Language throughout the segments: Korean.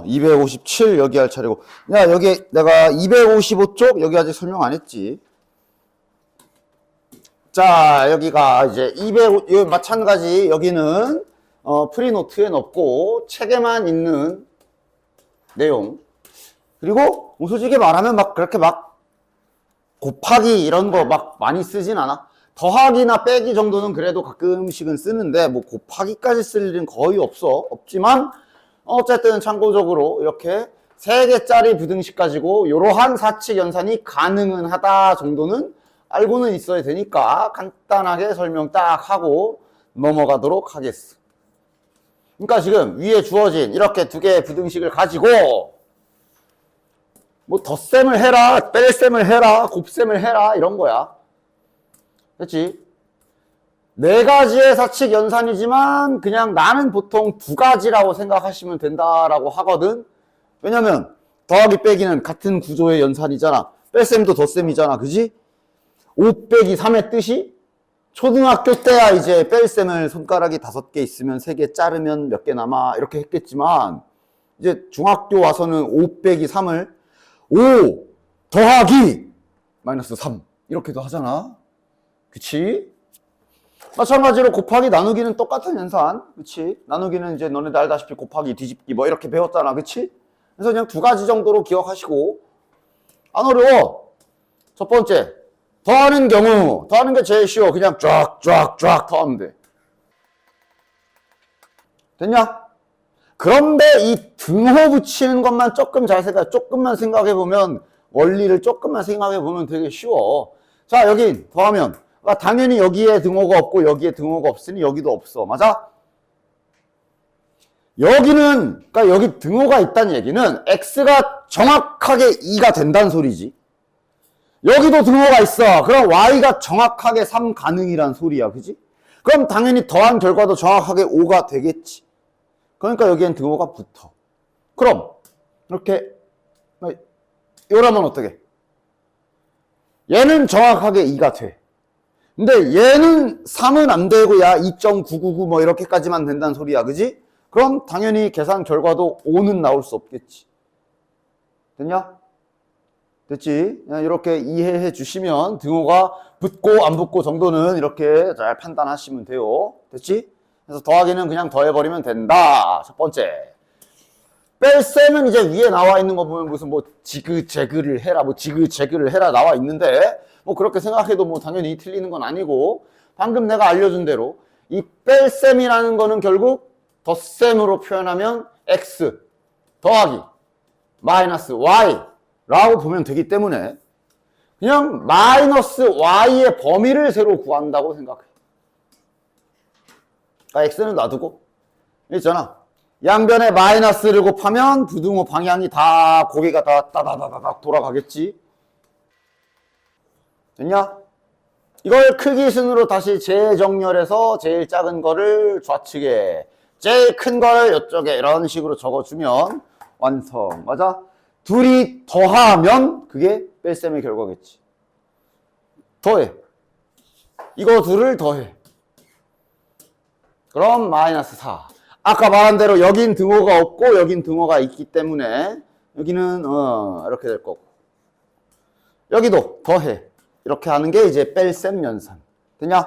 257 여기 할 차례고. 야, 여기 내가 255쪽 여기 아직 설명 안 했지. 자, 여기가 이제 205, 마찬가지 여기는 프리노트에 넣고 책에만 있는 내용. 그리고 뭐 솔직히 말하면 막 그렇게 막 곱하기 이런 거 막 많이 쓰진 않아. 더하기나 빼기 정도는 그래도 가끔씩은 쓰는데 뭐 곱하기까지 쓸 일은 거의 없지만 어쨌든 참고적으로 이렇게 3개짜리 부등식 가지고 이러한 사칙 연산이 가능은 하다 정도는 알고는 있어야 되니까 간단하게 설명 딱 하고 넘어가도록 하겠어. 그러니까 지금 위에 주어진 이렇게 2개의 부등식을 가지고 뭐 덧셈을 해라, 뺄셈을 해라, 곱셈을 해라 이런 거야. 그렇지? 4가지의 사칙 연산이지만 그냥 나는 보통 2가지라고 생각하시면 된다라고 하거든. 왜냐면 더하기 빼기는 같은 구조의 연산이잖아. 뺄셈도 덧셈이잖아. 그지? 5 빼기 3의 뜻이 초등학교 때야 이제 뺄셈을 손가락이 5개 있으면 3개 자르면 몇 개 남아 이렇게 했겠지만 이제 중학교 와서는 5 빼기 3을 5 더하기 마이너스 3 이렇게도 하잖아. 그치? 마찬가지로 곱하기 나누기는 똑같은 연산. 그치? 나누기는 이제 너네들 알다시피 곱하기 뒤집기 뭐 이렇게 배웠잖아. 그치? 그래서 그냥 2가지 정도로 기억하시고 안 어려워. 첫 번째 더하는 경우, 더하는 게 제일 쉬워. 그냥 쫙쫙쫙 더하면 돼. 됐냐? 그런데 이 등호 붙이는 것만 조금만 생각해보면, 원리를 조금만 생각해보면 되게 쉬워. 자, 여기 더하면, 당연히 여기에 등호가 없고, 여기에 등호가 없으니 여기도 없어. 맞아? 여기는, 그러니까 여기 등호가 있다는 얘기는, x가 정확하게 2가 된다는 소리지. 여기도 등호가 있어. 그럼 y가 정확하게 3 가능이란 소리야. 그지? 그럼 당연히 더한 결과도 정확하게 5가 되겠지. 그러니까 여기엔 등호가 붙어. 그럼 이렇게 이러면 어떻게? 얘는 정확하게 2가 돼. 근데 얘는 3은 안 되고 야 2.999 뭐 이렇게까지만 된다는 소리야. 그지? 그럼 당연히 계산 결과도 5는 나올 수 없겠지. 됐냐? 됐지? 이렇게 이해해 주시면 등호가 붙고 안 붙고 정도는 이렇게 잘 판단하시면 돼요. 됐지? 그래서 더하기는 그냥 더해버리면 된다. 첫 번째. 뺄셈은 이제 위에 나와 있는 거 보면 무슨 뭐 지그재그를 해라, 뭐 지그재그를 해라 나와 있는데 뭐 그렇게 생각해도 뭐 당연히 틀리는 건 아니고 방금 내가 알려준 대로 이 뺄셈이라는 거는 결국 덧셈으로 표현하면 x 더하기 마이너스 y 라고 보면 되기 때문에 그냥 마이너스 y의 범위를 새로 구한다고 생각해. x는 놔두고 있잖아. 양변에 마이너스를 곱하면 부등호 방향이 다 고개가 다 따다다다닥 돌아가겠지. 됐냐? 이걸 크기 순으로 다시 재정렬해서 제일 작은 거를 좌측에 제일 큰 거를 이쪽에 이런 식으로 적어주면 완성. 맞아? 둘이 더하면 그게 뺄셈의 결과겠지. 더해. 이거 둘을 더해. 그럼 마이너스 4. 아까 말한 대로 여긴 등호가 없고 여긴 등호가 있기 때문에 여기는 이렇게 될 거고 여기도 더해. 이렇게 하는 게 이제 뺄셈 연산. 됐냐?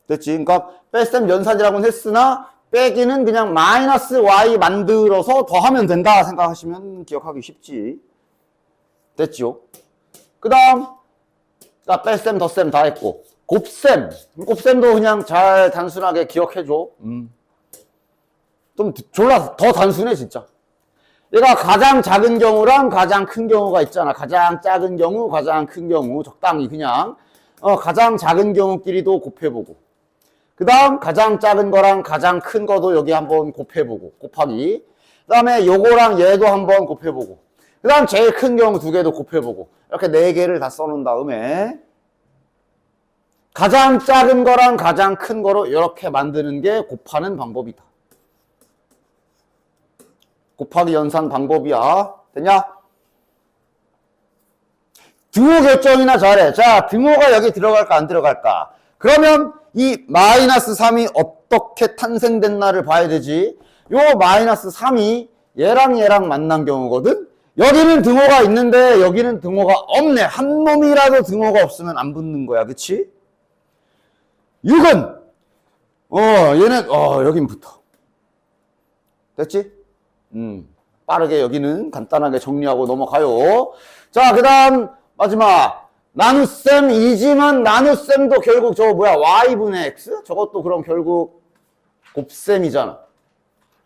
됐지? 그러니까 뺄셈 연산이라고는 했으나 빼기는 그냥 마이너스 y 만들어서 더하면 된다 생각하시면 기억하기 쉽지. 됐죠? 그 다음 뺄셈 덧셈 다 했고 곱셈도 그냥 잘 단순하게 기억해줘. 좀 졸라 더 단순해 진짜. 얘가 가장 작은 경우랑 가장 큰 경우가 있잖아. 가장 작은 경우, 가장 큰 경우 적당히 그냥 가장 작은 경우끼리도 곱해보고 그 다음 가장 작은 거랑 가장 큰 거도 여기 한번 곱해보고 곱하기 그 다음에 요거랑 얘도 한번 곱해보고 그 다음 제일 큰 경우 2개도 곱해보고 이렇게 4개를 다 써놓은 다음에 가장 작은 거랑 가장 큰 거로 이렇게 만드는 게 곱하는 방법이다. 곱하기 연산 방법이야. 됐냐? 등호 결정이나 잘해. 자, 등호가 여기 들어갈까 안 들어갈까? 그러면 이 마이너스 3이 어떻게 탄생됐나를 봐야 되지. 요 마이너스 3이 얘랑 얘랑 만난 경우거든. 여기는 등호가 있는데 여기는 등호가 없네. 한 놈이라도 등호가 없으면 안 붙는 거야. 그치? 6은 얘는 여긴 붙어. 됐지? 빠르게 여기는 간단하게 정리하고 넘어가요. 자, 그 다음 마지막 나눗셈이지만 나눗셈도 결국 저거 뭐야? y분의 x? 저것도 그럼 결국 곱셈이잖아.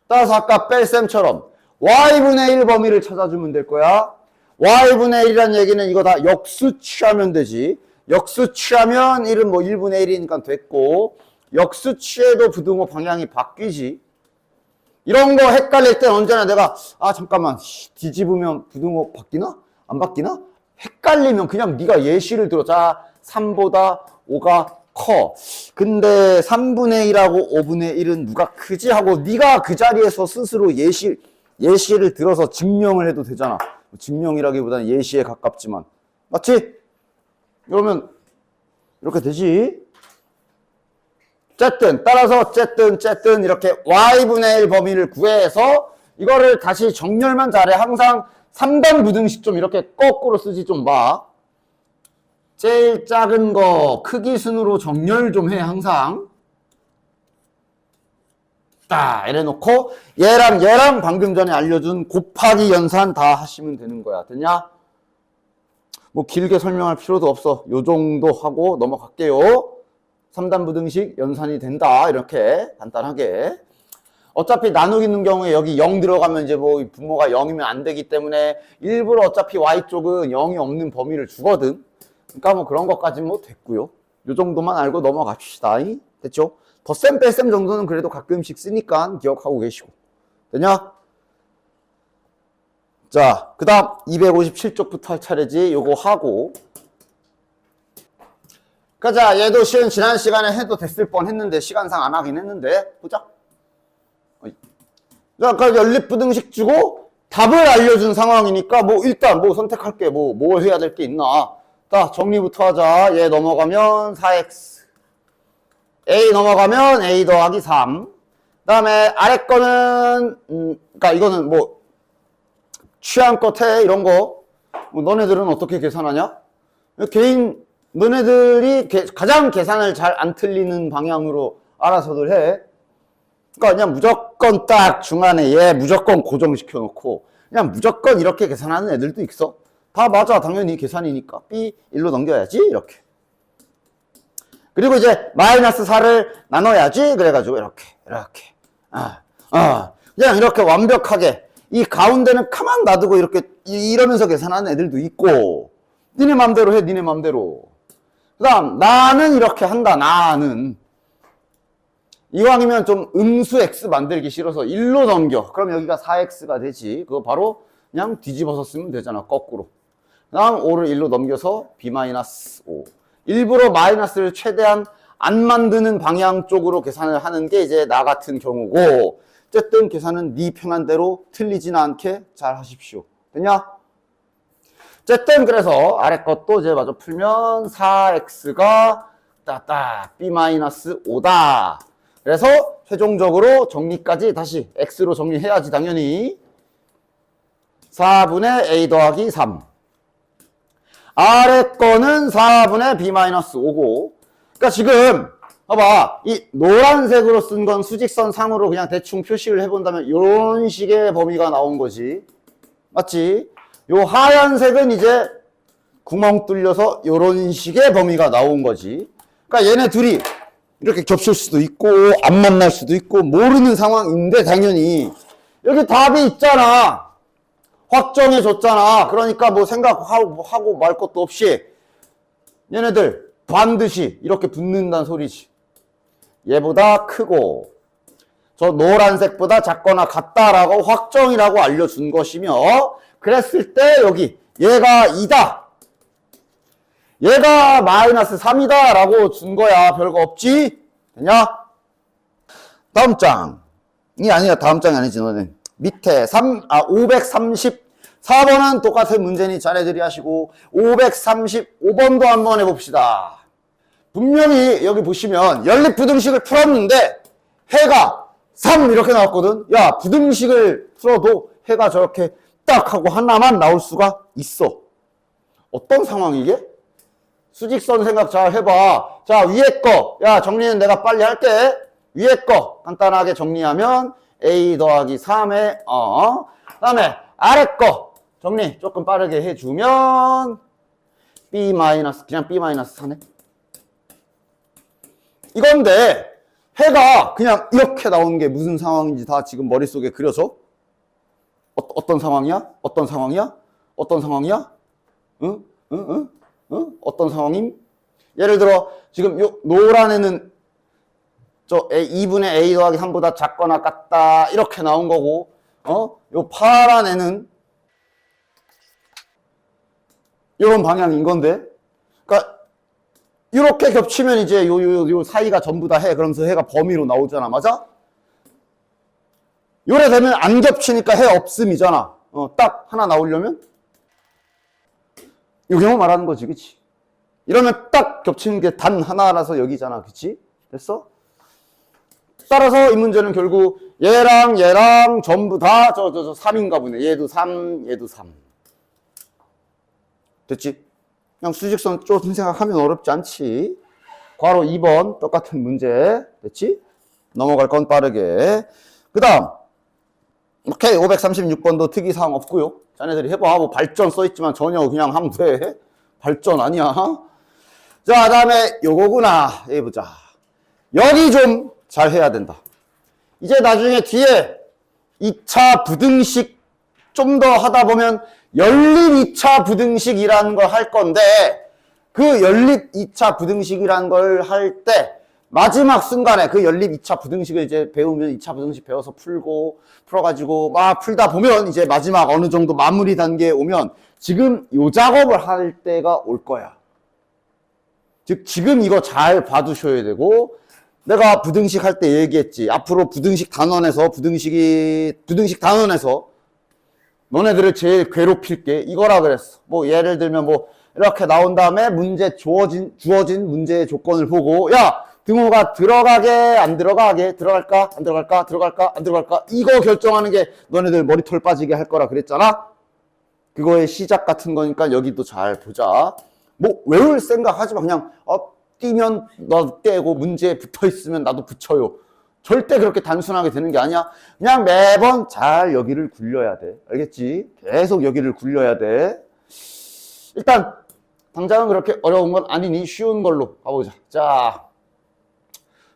따라서 아까 뺄셈처럼 y분의 1 범위를 찾아주면 될 거야. y분의 1이란 얘기는 이거 다 역수 취하면 되지. 역수 취하면 1은 뭐 1분의 1이니까 됐고, 역수 취해도 부등호 방향이 바뀌지. 이런 거 헷갈릴 땐 언제나 내가 잠깐만 뒤집으면 부등호 바뀌나? 안 바뀌나? 헷갈리면 그냥 네가 예시를 들어. 자, 3보다 5가 커. 근데 3분의 1하고 5분의 1은 누가 크지? 하고 네가 그 자리에서 스스로 예시를 들어서 증명을 해도 되잖아. 증명이라기보다는 예시에 가깝지만. 맞지? 그러면 이렇게 되지. 따라서 어쨌든 이렇게 y분의 1 범위를 구해서 이거를 다시 정렬만 잘해. 항상 3번 부등식 좀 이렇게 거꾸로 쓰지 좀 봐. 제일 작은 거 크기 순으로 정렬 좀 해. 항상 딱 이래놓고 얘랑 방금 전에 알려준 곱하기 연산 다 하시면 되는 거야. 됐냐? 뭐 길게 설명할 필요도 없어. 요 정도 하고 넘어갈게요. 3단 부등식 연산이 된다. 이렇게 간단하게. 어차피 나누기 있는 경우에 여기 0 들어가면 이제 뭐 분모가 0이면 안 되기 때문에 일부러 어차피 y쪽은 0이 없는 범위를 주거든. 그러니까 뭐 그런 것까지는 뭐 됐고요. 요 정도만 알고 넘어갑시다. 됐죠? 덧셈 뺄셈 정도는 그래도 가끔씩 쓰니까 기억하고 계시고. 되냐? 자, 그 다음 257쪽부터 할 차례지. 요거 하고. 가자. 얘도 시은 지난 시간에 해도 됐을 뻔 했는데 시간상 안 하긴 했는데 보자. 자, 아까 연립부등식 주고 답을 알려준 상황이니까 뭐 일단 뭐 선택할게. 뭘 해야 될 게 있나. 자, 정리부터 하자. 얘 넘어가면 4x. a 넘어가면 a 더하기 3. 그 다음에 아래 거는 그러니까 이거는 뭐 취향껏 해. 이런 거. 뭐 너네들은 어떻게 계산하냐? 너네들이 가장 계산을 잘 안 틀리는 방향으로 알아서들 해. 그러니까 그냥 무조건 딱 중간에 얘 무조건 고정시켜 놓고 그냥 무조건 이렇게 계산하는 애들도 있어. 다 맞아. 당연히 계산이니까. B 1로 넘겨야지. 이렇게. 그리고 이제 마이너스 4를 나눠야지. 그래가지고 이렇게. 그냥 이렇게 완벽하게 이 가운데는 가만 놔두고 이렇게 이러면서 계산하는 애들도 있고. 니네 맘대로 해. 니네 맘대로. 그 다음 나는 이렇게 한다. 나는 이왕이면 좀 음수 x 만들기 싫어서 1로 넘겨. 그럼 여기가 4x가 되지. 그거 바로 그냥 뒤집어서 쓰면 되잖아. 거꾸로. 그 다음 5를 1로 넘겨서 b-5. 일부러 마이너스를 최대한 안 만드는 방향 쪽으로 계산을 하는 게 이제 나 같은 경우고, 어쨌든 계산은 네 편한 대로 틀리진 않게 잘 하십시오. 됐냐? 어쨌든 그래서 아래 것도 이제 마저 풀면 4x가 따딱 b-5다. 그래서 최종적으로 정리까지 다시 x로 정리해야지 당연히. 4분의 a 더하기 3. 아래 거는 4분의 b-5고. 그러니까 지금 봐봐. 이 노란색으로 쓴 건 수직선 상으로 그냥 대충 표시를 해본다면 이런 식의 범위가 나온 거지. 맞지? 요 하얀색은 이제 구멍 뚫려서 이런 식의 범위가 나온 거지. 그러니까 얘네 둘이 이렇게 겹칠 수도 있고 안 만날 수도 있고 모르는 상황인데 당연히 여기 답이 있잖아. 확정해 줬잖아. 그러니까 뭐 생각하고 말 것도 없이 얘네들 반드시 이렇게 붙는다는 소리지. 얘보다 크고 저 노란색보다 작거나 같다라고 확정이라고 알려준 것이며, 그랬을 때 여기 얘가 2다. 얘가 마이너스 3이다 라고 준 거야. 별거 없지? 되냐? 다음 장이 아니라 다음 장이 아니지 너는. 밑에 534번은 똑같은 문제니 자네들이 하시고 535번도 한번 해봅시다. 분명히 여기 보시면 연립부등식을 풀었는데 해가 3 이렇게 나왔거든. 야, 부등식을 풀어도 해가 저렇게 딱 하고 하나만 나올 수가 있어. 어떤 상황이게? 수직선 생각 잘 해봐. 자, 위에 거. 야, 정리는 내가 빨리 할게. 위에 거 간단하게 정리하면 A 더하기 3에 그 다음에 아래 거 정리 조금 빠르게 해주면 B 마이너스 그냥 B 마이너스 4네. 이건데 해가 그냥 이렇게 나오는 게 무슨 상황인지 다 지금 머릿속에 그려져? 어떤 상황이야? 어떤 상황이야? 어떤 상황이야? 응? 응? 응? 응? 어떤 상황임? 예를 들어 지금 요 노란 애는 저 2분의 A 더하기 3보다 작거나 같다 이렇게 나온 거고 요 파란 애는 이런 방향인 건데 그러니까 이렇게 겹치면 이제 요 사이가 전부 다 해. 그러면서 해가 범위로 나오잖아. 맞아? 요래 되면 안 겹치니까 해 없음이잖아. 딱 하나 나오려면 요 경우 말하는 거지. 그치? 이러면 딱 겹치는 게 단 하나라서 여기잖아. 그치? 됐어? 따라서 이 문제는 결국 얘랑 전부 다 저 3인가 보네. 얘도 3, 얘도 3. 됐지? 그냥 수직선 좀 생각하면 어렵지 않지. 괄호 2번 똑같은 문제. 됐지? 넘어갈 건 빠르게. 그 다음 오케이 536번도 특이사항 없고요. 자네들이 해봐. 뭐 발전 써있지만 전혀 그냥 하면 돼. 발전 아니야. 자, 다음에 요거구나. 해보자. 여기 좀 잘 해야 된다. 이제 나중에 뒤에 2차 부등식 좀 더 하다 보면 연립 2차 부등식이라는 걸 할 건데 그 연립 2차 부등식이라는 걸 할 때 마지막 순간에 그 연립 2차 부등식을 이제 배우면 2차 부등식 배워서 풀어가지고 막 풀다 보면 이제 마지막 어느 정도 마무리 단계에 오면 지금 요 작업을 할 때가 올 거야. 즉 지금 이거 잘 봐두셔야 되고 내가 부등식 할 때 얘기했지. 앞으로 부등식 단원에서 부등식 단원에서 너네들을 제일 괴롭힐 게 이거라 그랬어. 뭐 예를 들면 뭐 이렇게 나온 다음에 문제 주어진 문제의 조건을 보고 야 등호가 들어가게 안 들어가게 들어갈까 안 들어갈까 들어갈까 안 들어갈까 이거 결정하는 게 너네들 머리털 빠지게 할 거라 그랬잖아. 그거의 시작 같은 거니까 여기도 잘 보자. 뭐 외울 생각 하지 마. 그냥 뛰면 너 떼고 문제에 붙어 있으면 나도 붙여요. 절대 그렇게 단순하게 되는 게 아니야. 그냥 매번 잘 여기를 굴려야 돼. 알겠지? 계속 여기를 굴려야 돼. 일단 당장은 그렇게 어려운 건 아니니 쉬운 걸로 가보자. 자,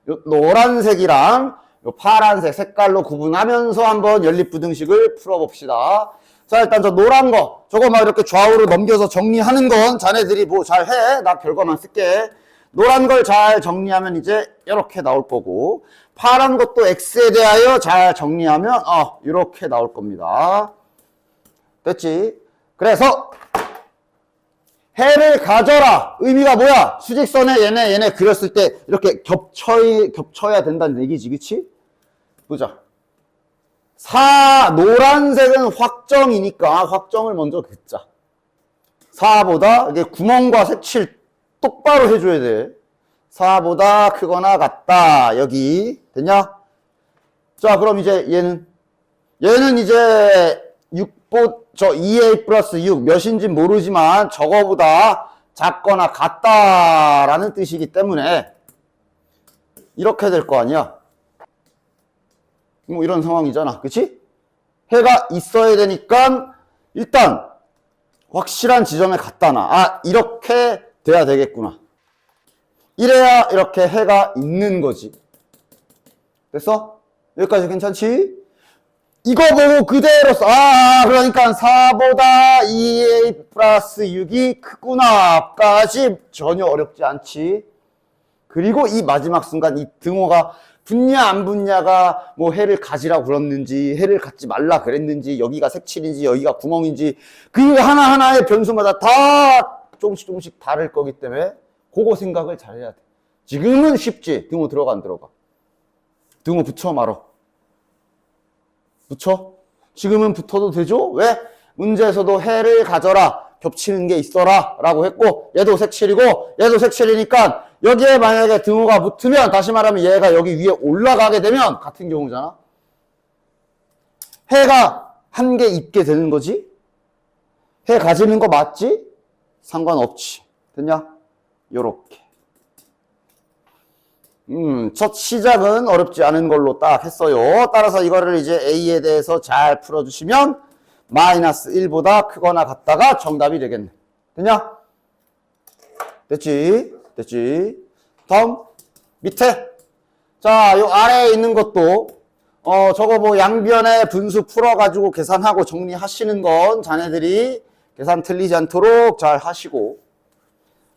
요 노란색이랑 요 파란색 색깔로 구분하면서 한번 연립부등식을 풀어봅시다. 자, 일단 저 노란 거 저거 막 이렇게 좌우로 넘겨서 정리하는 건 자네들이 뭐 잘해. 나 결과만 쓸게. 노란 걸 잘 정리하면 이제 이렇게 나올 거고 파란 것도 X에 대하여 잘 정리하면 이렇게 나올 겁니다. 됐지? 그래서 해를 가져라 의미가 뭐야? 수직선에 얘네 그렸을 때 이렇게 겹쳐야 된다는 얘기지. 그치? 보자. 노란색은 확정이니까 확정을 먼저 긋자. 4보다 이게 구멍과 색칠 똑바로 해줘야 돼. 4보다 크거나 같다. 여기 됐냐? 자, 그럼 이제 얘는 이제 2a 플러스 6 몇인지 모르지만 저거보다 작거나 같다라는 뜻이기 때문에 이렇게 될 거 아니야. 뭐 이런 상황이잖아. 그치? 해가 있어야 되니까 일단 확실한 지점에 갖다 놔. 이렇게 돼야 되겠구나. 이래야 이렇게 해가 있는 거지. 됐어? 여기까지 괜찮지? 이거 보고 그대로 써. 그러니까 4보다 2a 플러스 6이 크구나. 까지 전혀 어렵지 않지. 그리고 이 마지막 순간 이 등호가 붙냐 안 붙냐가 뭐 해를 가지라고 그랬는지 해를 갖지 말라 그랬는지 여기가 색칠인지 여기가 구멍인지 그 하나하나의 변수마다 다 조금씩 다를 거기 때문에 그거 생각을 잘해야 돼. 지금은 쉽지. 등호 들어가 안 들어가? 등호 붙여 말어. 붙여? 지금은 붙어도 되죠? 왜? 문제에서도 해를 가져라. 겹치는 게 있어라 라고 했고 얘도 색칠이고 얘도 색칠이니까 여기에 만약에 등호가 붙으면 다시 말하면 얘가 여기 위에 올라가게 되면 같은 경우잖아. 해가 한 개 있게 되는 거지? 해 가지는 거 맞지? 상관없지. 됐냐? 요렇게. 첫 시작은 어렵지 않은 걸로 딱 했어요. 따라서 이거를 이제 A에 대해서 잘 풀어주시면 마이너스 1보다 크거나 같다가 정답이 되겠네. 됐냐? 됐지? 됐지? 다음 밑에. 자, 요 아래에 있는 것도 저거 뭐 양변의 분수 풀어가지고 계산하고 정리하시는 건 자네들이 계산 틀리지 않도록 잘 하시고,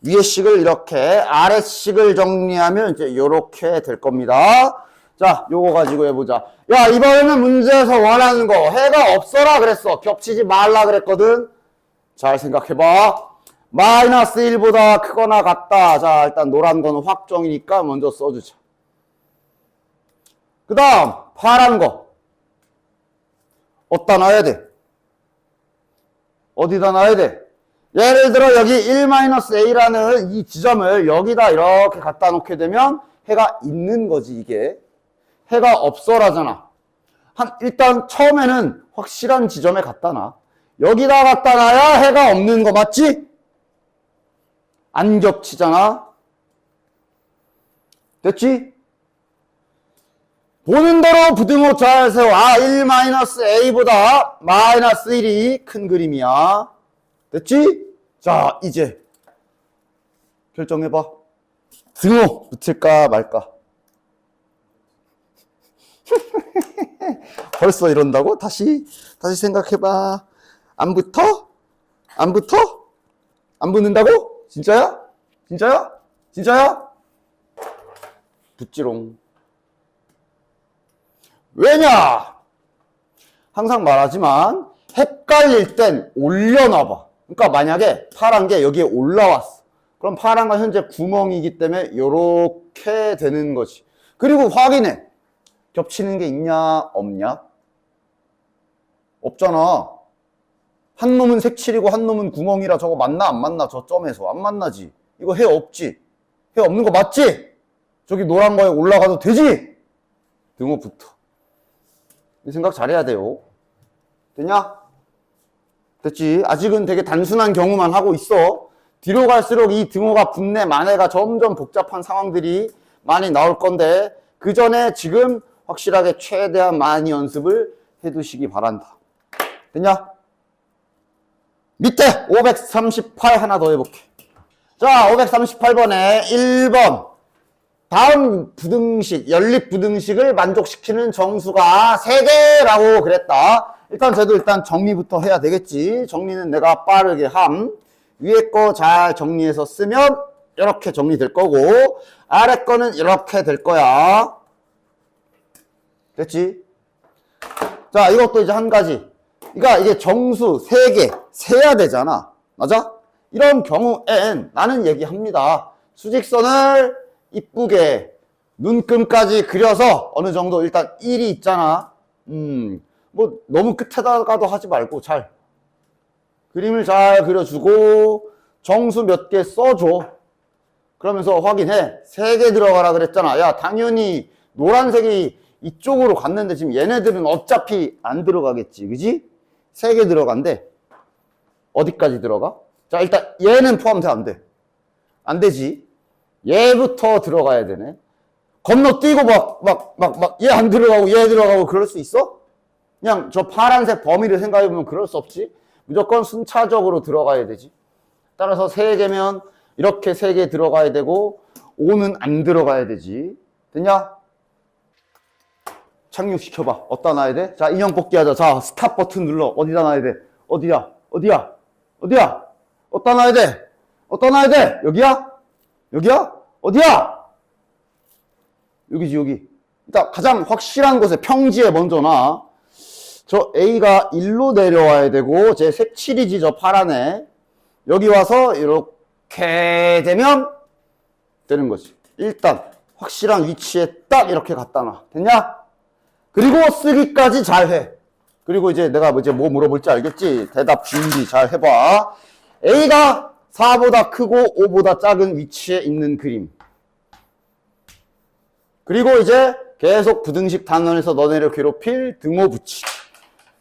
위에 식을 이렇게, 아래 식을 정리하면 이제 요렇게 될 겁니다. 자, 요거 가지고 해보자. 야, 이번에는 문제에서 원하는 거 해가 없어라 그랬어. 겹치지 말라 그랬거든. 잘 생각해봐. 마이너스 1보다 크거나 같다. 자, 일단 노란 거는 확정이니까 먼저 써주자. 그 다음 파란 거 어디다 놔야 돼? 어디다 놔야 돼? 예를 들어 여기 1-a라는 이 지점을 여기다 이렇게 갖다 놓게 되면 해가 있는 거지. 이게 해가 없어라잖아. 일단 처음에는 확실한 지점에 갖다 놔. 여기다 갖다 놔야 해가 없는 거 맞지? 안 겹치잖아. 됐지? 보는 대로 부등호 잘 세워. 1-a보다 마이너스 1이 큰 그림이야. 됐지? 자, 이제 결정해봐. 등호 붙일까 말까? 벌써 이런다고? 다시 생각해봐. 안 붙어? 안 붙어? 안 붙는다고? 진짜야? 진짜야? 진짜야? 붙지롱. 왜냐? 항상 말하지만 헷갈릴 땐 올려놔봐. 그러니까 만약에 파란 게 여기에 올라왔어. 그럼 파란 건 현재 구멍이기 때문에 이렇게 되는 거지. 그리고 확인해. 겹치는 게 있냐 없냐? 없잖아. 한 놈은 색칠이고 한 놈은 구멍이라 저거 맞나 안 맞나? 저 점에서 안 만나지. 이거 해 없지? 해 없는 거 맞지? 저기 노란 거에 올라가도 되지? 등호 붙어. 이 생각 잘해야 돼요. 됐냐? 됐지? 아직은 되게 단순한 경우만 하고 있어. 뒤로 갈수록 이 등호가 붙네 만해가 점점 복잡한 상황들이 많이 나올 건데 그 전에 지금 확실하게 최대한 많이 연습을 해두시기 바란다. 됐냐? 밑에 538 하나 더 해볼게. 자, 538번에 1번. 다음 부등식, 연립 부등식을 만족시키는 정수가 3개라고 그랬다. 일단 저도 정리부터 해야 되겠지. 정리는 내가 빠르게 함. 위에 거 잘 정리해서 쓰면 이렇게 정리될 거고 아래 거는 이렇게 될 거야. 됐지? 자, 이것도 이제 한 가지. 그러니까 이게 정수 3개 세야 되잖아. 맞아? 이런 경우엔 나는 얘기합니다. 수직선을 이쁘게 눈금까지 그려서 어느 정도 일단 1이 있잖아. 뭐 너무 끝에다가도 하지 말고 잘 그림을 잘 그려주고 정수 몇 개 써줘. 그러면서 확인해. 3개 들어가라 그랬잖아. 야, 당연히 노란색이 이쪽으로 갔는데 지금 얘네들은 어차피 안 들어가겠지. 그지? 3개 들어간대. 어디까지 들어가? 자, 일단 얘는 포함돼 안 돼? 안 되지. 얘부터 들어가야 되네. 건너뛰고 얘 안 들어가고 얘 들어가고 그럴 수 있어? 그냥 저 파란색 범위를 생각해보면 그럴 수 없지. 무조건 순차적으로 들어가야 되지. 따라서 3개면 이렇게 3개 들어가야 되고 5는 안 들어가야 되지. 됐냐? 착륙시켜봐. 어디다 놔야 돼? 자, 인형 뽑기 하자. 자, 스탑 버튼 눌러. 어디다 놔야 돼? 어디야? 어디야? 어디야? 어디다 놔야 돼? 어디다 놔야 돼? 여기야? 여기야? 어디야? 여기지, 여기. 일단 가장 확실한 곳에 평지에 먼저 놔. 저 A가 1로 내려와야 되고 제 색칠이지 저 파란에. 여기 와서 이렇게 되면 되는 거지. 일단 확실한 위치에 딱 이렇게 갖다 놔. 됐냐? 그리고 쓰기까지 잘 해. 그리고 이제 내가 이제 뭐 물어볼지 알겠지? 대답 준비 잘 해봐. A가 4보다 크고 5보다 작은 위치에 있는 그림. 그리고 이제 계속 부등식 단원에서 너네를 괴롭힐 등호 붙이기.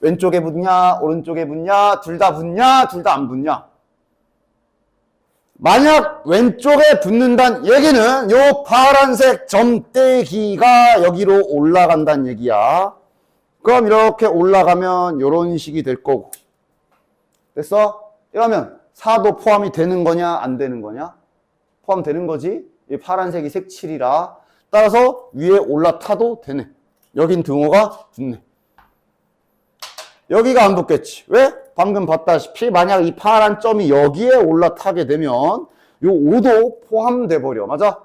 왼쪽에 붙냐, 오른쪽에 붙냐, 둘 다 붙냐, 둘 다 안 붙냐. 만약 왼쪽에 붙는다는 얘기는 요 파란색 점대기가 여기로 올라간다는 얘기야. 그럼 이렇게 올라가면 요런 식이 될 거고. 됐어? 이러면 4도 포함이 되는 거냐, 안 되는 거냐? 포함되는 거지. 이 파란색이 색칠이라. 따라서 위에 올라타도 되네. 여긴 등호가 붙네. 여기가 안 붙겠지. 왜? 방금 봤다시피 만약 이 파란 점이 여기에 올라타게 되면 요 5도 포함돼 버려. 맞아?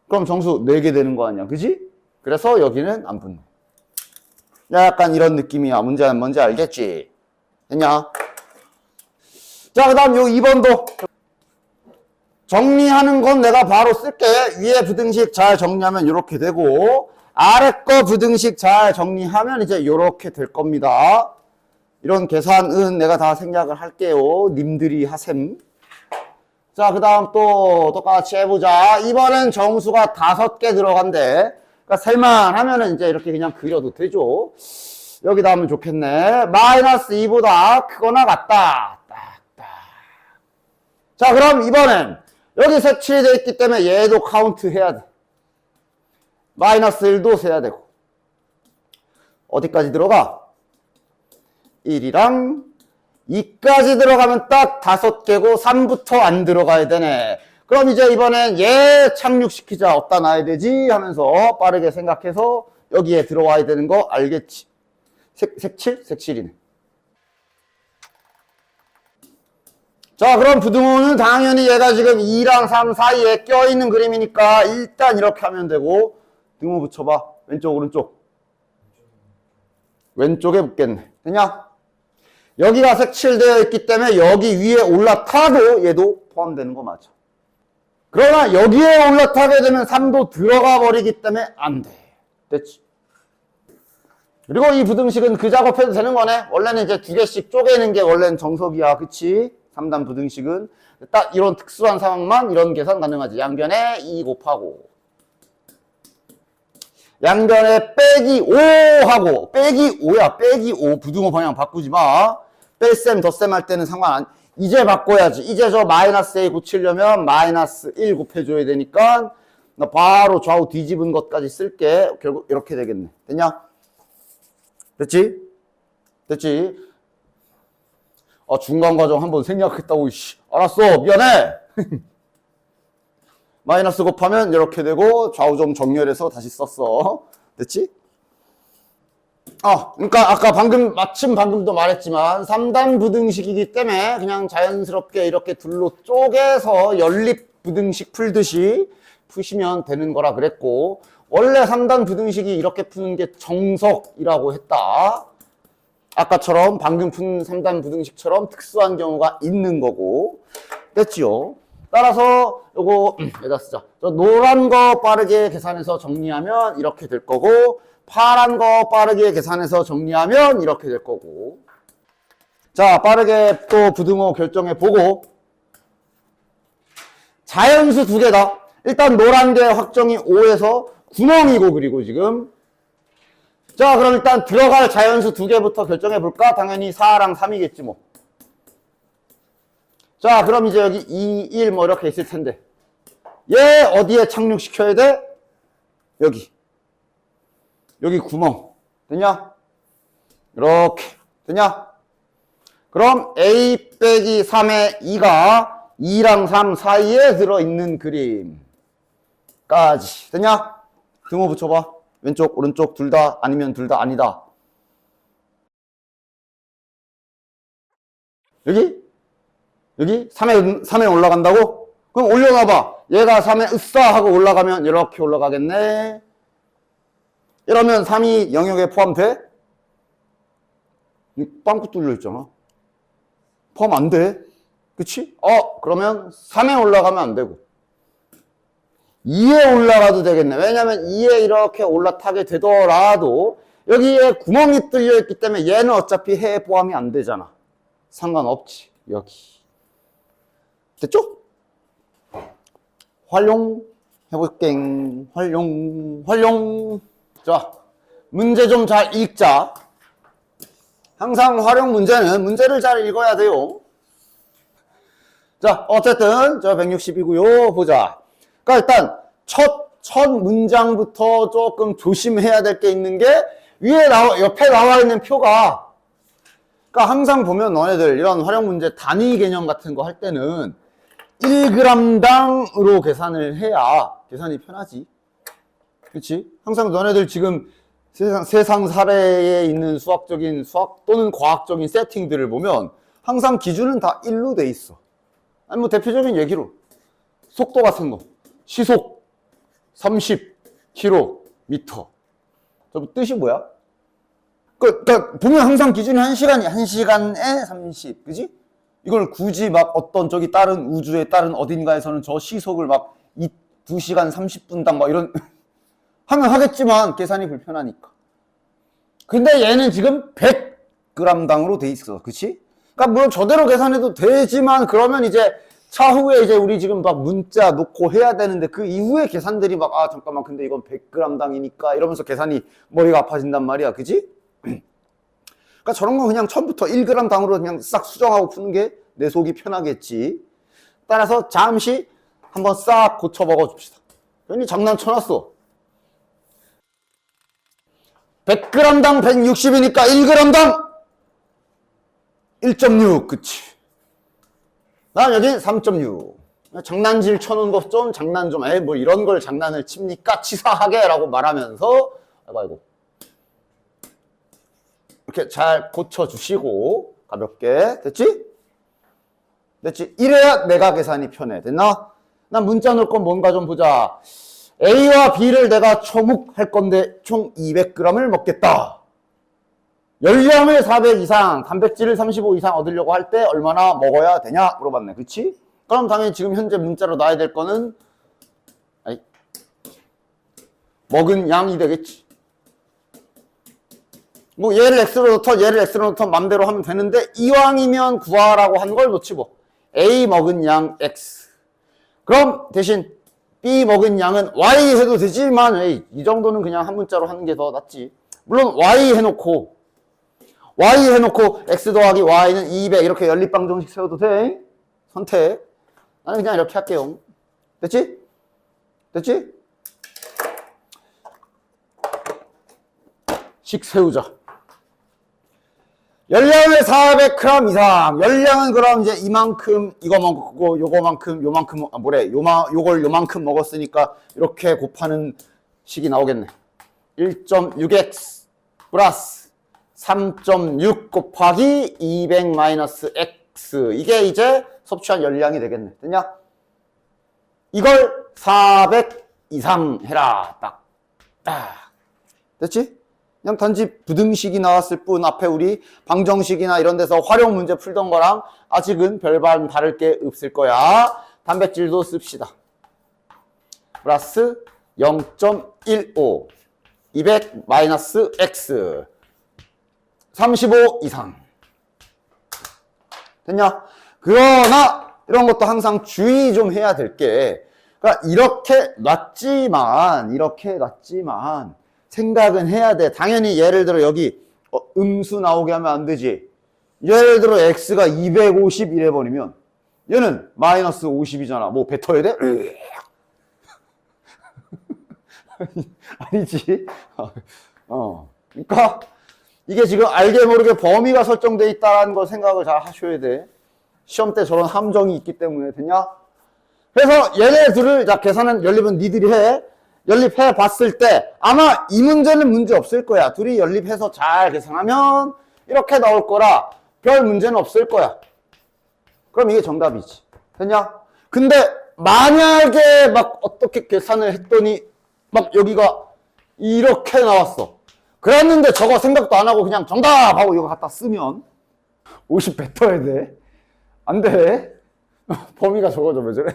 그럼 정수 4개 되는 거 아니야. 그지? 그래서 여기는 안 붙네. 약간 이런 느낌이야. 문제는 뭔지 알겠지? 됐냐? 자, 그 다음 요 2번도 정리하는 건 내가 바로 쓸게. 위에 부등식 잘 정리하면 이렇게 되고, 아래 거 부등식 잘 정리하면 이제 이렇게 될 겁니다. 이런 계산은 내가 다 생략을 할게요. 님들이 하셈. 자, 그 다음 또 똑같이 해보자. 이번엔 정수가 5개 들어간대. 그러니까 셀만하면은 이제 이렇게 그냥 그려도 되죠. 여기다 하면 좋겠네. 마이너스 2보다 크거나 같다. 딱. 자, 그럼 이번엔 여기 색칠이 되어 있기 때문에 얘도 카운트 해야 돼. 마이너스 1도 세야 되고. 어디까지 들어가? 1이랑 2까지 들어가면 딱 5개고 3부터 안 들어가야 되네. 그럼 이제 이번엔 얘 착륙시키자. 어디다 놔야 되지? 하면서 빠르게 생각해서 여기에 들어와야 되는 거 알겠지? 색칠? 색칠이네. 자, 그럼 부등호는 당연히 얘가 지금 2랑 3 사이에 껴있는 그림이니까 일단 이렇게 하면 되고, 등호 붙여봐. 왼쪽, 오른쪽. 왼쪽에 붙겠네. 되냐? 여기가 색칠되어 있기 때문에 여기 위에 올라타도 얘도 포함되는 거 맞아. 그러나 여기에 올라타게 되면 3도 들어가 버리기 때문에 안 돼. 됐지? 그리고 이 부등식은 그 작업해도 되는 거네. 원래는 이제 2개씩 쪼개는 게 원래는 정석이야. 그치? 3단 부등식은. 딱 이런 특수한 상황만 이런 계산 가능하지. 양변에 2 곱하고. 양변에 빼기 5 하고. 빼기 5야. 빼기 5. 부등호 방향 바꾸지 마. 뺄셈, 덧셈 할 때는 상관 안, 이제 바꿔야지. 이제 저 마이너스 A 고치려면 마이너스 1 곱해줘야 되니까 나 바로 좌우 뒤집은 것까지 쓸게. 결국 이렇게 되겠네. 됐냐? 됐지? 됐지? 중간 과정 한번 생략했다고, 씨. 알았어. 미안해. 마이너스 곱하면 이렇게 되고 좌우 좀 정렬해서 다시 썼어. 됐지? 그러니까 아까 마침 방금도 말했지만 3단 부등식이기 때문에 그냥 자연스럽게 이렇게 둘로 쪼개서 연립 부등식 풀듯이 푸시면 되는 거라 그랬고, 원래 3단 부등식이 이렇게 푸는 게 정석이라고 했다. 아까처럼 방금 푼 3단 부등식처럼 특수한 경우가 있는 거고. 됐지요? 따라서 요거 여기다 쓰자. 저 노란 거 빠르게 계산해서 정리하면 이렇게 될 거고, 파란 거 빠르게 계산해서 정리하면 이렇게 될 거고. 자, 빠르게 또 부등호 결정해 보고. 자연수 2개다. 일단 노란 게 확정이 5에서 구멍이고, 그리고 지금. 자, 그럼 일단 들어갈 자연수 2개부터 결정해 볼까? 당연히 4랑 3이겠지 뭐. 자, 그럼 이제 여기 2, 1 뭐 이렇게 있을 텐데. 얘 어디에 착륙시켜야 돼? 여기 구멍. 됐냐? 이렇게. 됐냐? 그럼 A 빼기 3의 2가 2랑 3 사이에 들어있는 그림까지. 됐냐? 등호 붙여봐. 왼쪽, 오른쪽 둘 다 아니면 둘 다 아니다. 여기 3에 올라간다고? 그럼 올려놔봐. 얘가 3에 으싸 하고 올라가면 이렇게 올라가겠네. 이러면 3이 영역에 포함돼? 빵꾸 뚫려 있잖아. 포함 안 돼. 그치? 그러면 3에 올라가면 안 되고 2에 올라가도 되겠네. 왜냐면 2에 이렇게 올라타게 되더라도 여기에 구멍이 뚫려 있기 때문에 얘는 어차피 해에 포함이 안 되잖아. 상관없지. 여기. 됐죠? 활용해볼게. 활용. 자, 문제 좀 잘 읽자. 항상 활용 문제는 문제를 잘 읽어야 돼요. 자, 어쨌든 저 160이고요. 보자. 그러니까 일단 첫 문장부터 조금 조심해야 될 게 있는 게 옆에 나와 있는 표가, 그러니까 항상 보면 너네들 이런 활용 문제 단위 개념 같은 거 할 때는 1g당으로 계산을 해야 계산이 편하지. 그렇지? 항상 너네들 지금 세상 사례에 있는 수학 또는 과학적인 세팅들을 보면 항상 기준은 다 1로 돼 있어. 아니 뭐 대표적인 얘기로 속도 같은 거, 시속 30km. 저 뜻이 뭐야? 그러니까 보면 항상 기준이 1시간에 30, 그지? 이걸 굳이 막 어떤 저기 다른 우주의 다른 어딘가에서는 저 시속을 막 2시간 30분당 막 이런 하면 하겠지만 계산이 불편하니까. 근데 얘는 지금 100g당으로 돼 있어. 그치? 그러니까 물론 저대로 계산해도 되지만 그러면 이제 차후에 이제 우리 지금 막 문자 놓고 해야 되는데 그 이후에 계산들이 막 잠깐만 근데 이건 100g당이니까 이러면서 계산이 머리가 아파진단 말이야. 그치? 그러니까 저런 건 그냥 처음부터 1g당으로 그냥 싹 수정하고 푸는 게 내 속이 편하겠지. 따라서 잠시 한번 싹 고쳐 먹어줍시다. 괜히 장난 쳐놨어. 100g당 160이니까 1g당 1.6, 그치. 난 여기 3.6. 장난질 쳐놓은 것 좀 장난 좀, 뭐 이런 걸 장난을 칩니까? 치사하게 라고 말하면서, 아이고. 이렇게 잘 고쳐주시고, 가볍게. 됐지? 됐지? 이래야 내가 계산이 편해. 됐나? 난 문자 넣을 건 뭔가 좀 보자. A와 B를 내가 초묵할 건데 총 200g을 먹겠다. 열량을 400 이상, 단백질을 35 이상 얻으려고 할 때 얼마나 먹어야 되냐 물어봤네. 그치? 그럼 당연히 지금 현재 문자로 놔야 될 거는 먹은 양이 되겠지. 뭐 얘를 x로 넣던 맘대로 하면 되는데 이왕이면 구하라고 한 걸 놓지 뭐. A 먹은 양 x. 그럼 대신 B 먹은 양은 y 해도 되지만 이 정도는 그냥 한 문자로 하는 게 더 낫지. 물론 y 해놓고 x 더하기 y는 200 이렇게 연립방 정식 세워도 돼. 선택. 나는 그냥 이렇게 할게요. 됐지? 됐지? 식 세우자. 열량을 400g 이상. 열량은 그럼 이제 이만큼 이거 먹고 요거만큼 요걸 요만큼 먹었으니까 이렇게 곱하는 식이 나오겠네. 1.6x 플러스 3.6 곱하기 200 마이너스 x. 이게 이제 섭취한 열량이 되겠네. 됐냐? 이걸 400 이상 해라. 딱. 됐지? 그냥 단지 부등식이 나왔을 뿐 앞에 우리 방정식이나 이런 데서 활용 문제 풀던 거랑 아직은 별반 다를 게 없을 거야. 단백질도 씁시다. 플러스 0.15 200 마이너스 x 35 이상. 됐냐? 그러나 이런 것도 항상 주의 좀 해야 될 게, 그러니까 이렇게 놨지만 생각은 해야 돼. 당연히 예를 들어 여기 음수 나오게 하면 안 되지. 예를 들어 x가 250 이래버리면 얘는 마이너스 50이잖아. 뭐 뱉어야 돼? 아니지. 그러니까 이게 지금 알게 모르게 범위가 설정돼 있다는 걸 생각을 잘 하셔야 돼. 시험 때 저런 함정이 있기 때문에. 됐냐? 그래서 얘네 둘을 자 계산은 연립은 니들이 해. 연립해 봤을 때 아마 이 문제는 문제 없을 거야. 둘이 연립해서 잘 계산하면 이렇게 나올 거라 별 문제는 없을 거야. 그럼 이게 정답이지. 됐냐? 근데 만약에 막 어떻게 계산을 했더니 막 여기가 이렇게 나왔어. 그랬는데 저거 생각도 안 하고 그냥 정답 하고 이거 갖다 쓰면 50 뱉어야 돼. 안 돼. 범위가 저거죠. 왜 저래?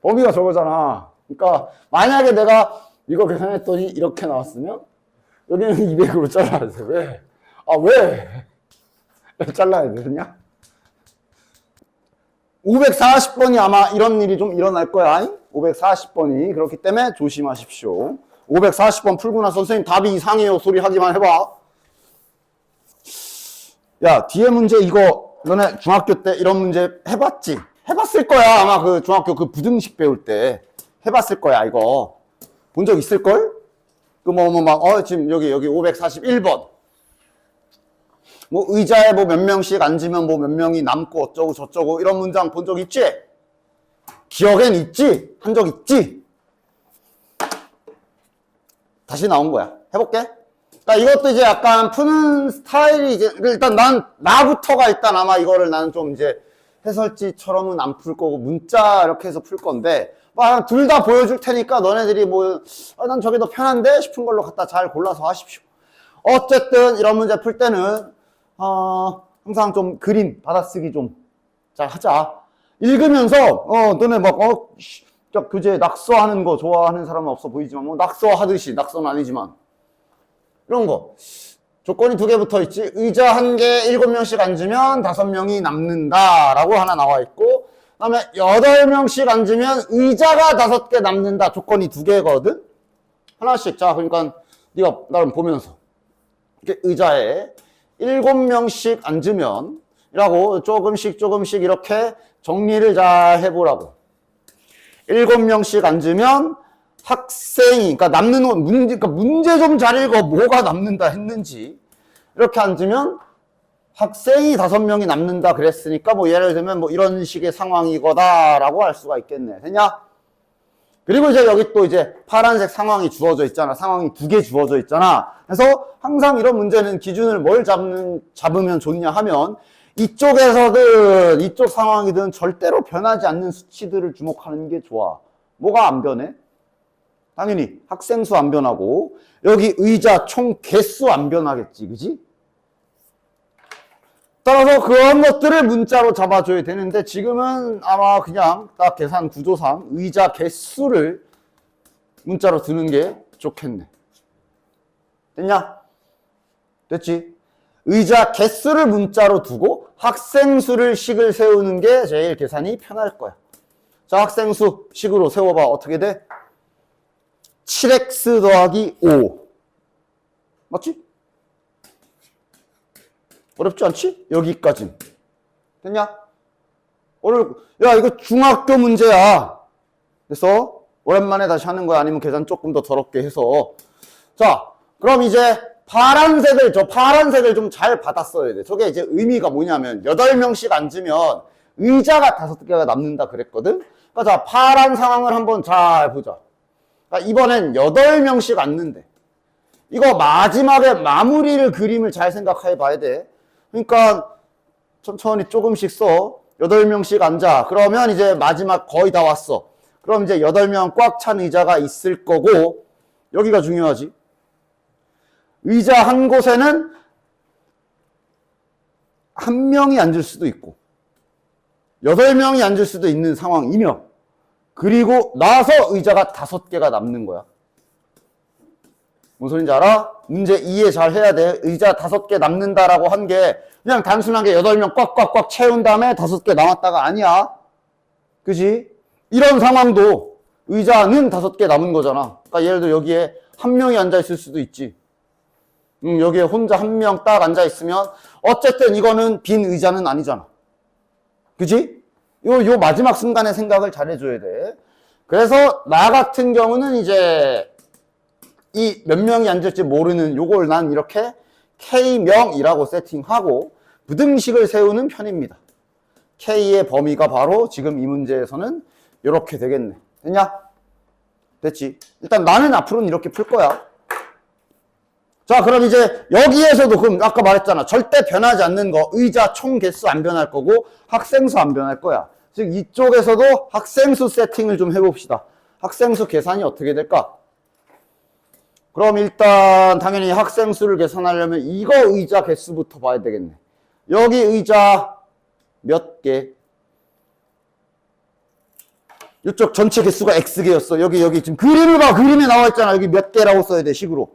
범위가 저거잖아. 그러니까 만약에 내가 이거 계산했더니 이렇게 나왔으면 여기는 200으로 잘라야 돼. 왜? 왜? 잘라야 되냐? 540번이 아마 이런 일이 좀 일어날 거야. 540번이. 그렇기 때문에 조심하십시오. 540번 풀고 나서 선생님 답이 이상해요 소리 하기만 해봐. 야, 뒤에 문제 이거 너네 중학교 때 이런 문제 해봤지? 해봤을 거야. 아마 그 중학교 그 부등식 배울 때 해봤을 거야. 이거 본 적 있을걸? 그 지금 여기 541번. 뭐 의자에 뭐 몇 명씩 앉으면 뭐 몇 명이 남고 어쩌고 저쩌고 이런 문장 본 적 있지? 기억엔 있지? 한 적 있지? 다시 나온 거야. 해볼게. 그러니까 이것도 이제 약간 푸는 스타일이 이제 일단 나부터가 일단 아마 이거를 나는 좀 이제 해설지처럼은 안 풀 거고 문자 이렇게 해서 풀 건데 둘 다 보여줄 테니까 너네들이 난 저게 더 편한데 싶은 걸로 갖다 잘 골라서 하십시오. 어쨌든 이런 문제 풀 때는 항상 좀 그림 받아쓰기 좀 잘 하자. 읽으면서 너네 교재 낙서하는 거 좋아하는 사람은 없어 보이지만 뭐 낙서하듯이 낙서는 아니지만 이런 거 조건이 2개 붙어 있지. 의자 1개 7명씩 앉으면 5명이 남는다 라고 하나 나와 있고, 그 다음에 8명씩 앉으면 의자가 5개 남는다. 조건이 2개거든. 하나씩. 자, 그러니까 네가 나름 보면서 이렇게 의자에 7명씩 앉으면 이라고 조금씩 이렇게 정리를 잘 해보라고. 7명씩 앉으면 학생이, 그러니까 남는 문제 좀 잘 읽어. 뭐가 남는다 했는지. 이렇게 앉으면 학생이 5명이 남는다 그랬으니까 뭐 예를 들면 뭐 이런 식의 상황이거다라고 할 수가 있겠네. 됐냐? 그리고 이제 여기 또 이제 파란색 상황이 주어져 있잖아. 상황이 2개 주어져 있잖아. 그래서 항상 이런 문제는 기준을 뭘 잡으면 좋냐 하면 이쪽에서든 이쪽 상황이든 절대로 변하지 않는 수치들을 주목하는 게 좋아. 뭐가 안 변해? 당연히 학생 수 안 변하고 여기 의자 총 개수 안 변하겠지, 그지? 따라서 그런 것들을 문자로 잡아줘야 되는데 지금은 아마 그냥 딱 계산 구조상 의자 개수를 문자로 두는 게 좋겠네. 됐냐? 됐지? 의자 개수를 문자로 두고 학생 수를 식을 세우는 게 제일 계산이 편할 거야. 자, 학생 수 식으로 세워봐. 어떻게 돼? 7x 더하기 5. 맞지? 어렵지 않지? 여기까지. 됐냐? 야, 이거 중학교 문제야. 그래서 오랜만에 다시 하는 거야. 아니면 계산 조금 더 더럽게 해서. 자, 그럼 이제 파란색을 좀 잘 받았어야 돼. 저게 이제 의미가 뭐냐면 8명씩 앉으면 의자가 5개가 남는다 그랬거든. 그러니까 자, 파란 상황을 한번 잘 보자. 그러니까 이번엔 8명씩 앉는데 이거 마지막에 마무리를 그림을 잘 생각해 봐야 돼. 그러니까 천천히 조금씩 써. 8명씩 앉아. 그러면 이제 마지막 거의 다 왔어. 그럼 이제 8명 꽉 찬 의자가 있을 거고, 여기가 중요하지. 의자 한 곳에는 1명이 앉을 수도 있고 8명이 앉을 수도 있는 상황이며, 그리고 나서 의자가 5개가 남는 거야. 무슨 소린지 알아? 문제 이해 잘 해야 돼. 의자 5개 남는다라고 한 게 그냥 단순하게 8명 꽉꽉꽉 채운 다음에 5개 남았다가 아니야. 그지? 이런 상황도 의자는 5개 남은 거잖아. 그러니까 예를 들어 여기에 1명이 앉아 있을 수도 있지. 여기에 혼자 1명 딱 앉아 있으면 어쨌든 이거는 빈 의자는 아니잖아. 그지? 요 마지막 순간에 생각을 잘 해줘야 돼. 그래서 나 같은 경우는 이제 이 몇 명이 앉을지 모르는 요걸 난 이렇게 K명이라고 세팅하고 부등식을 세우는 편입니다. K의 범위가 바로 지금 이 문제에서는 이렇게 되겠네. 됐냐? 됐지? 일단 나는 앞으로는 이렇게 풀 거야. 자, 그럼 이제 여기에서도 그럼 아까 말했잖아. 절대 변하지 않는 거. 의자 총 개수 안 변할 거고 학생 수 안 변할 거야. 즉 이쪽에서도 학생 수 세팅을 좀 해봅시다. 학생 수 계산이 어떻게 될까? 그럼 일단 당연히 학생 수를 계산하려면 이거 의자 개수부터 봐야 되겠네. 여기 의자 몇 개? 이쪽 전체 개수가 X개였어. 여기 지금 그림을 봐. 그림에 나와 있잖아. 여기 몇 개라고 써야 돼, 식으로.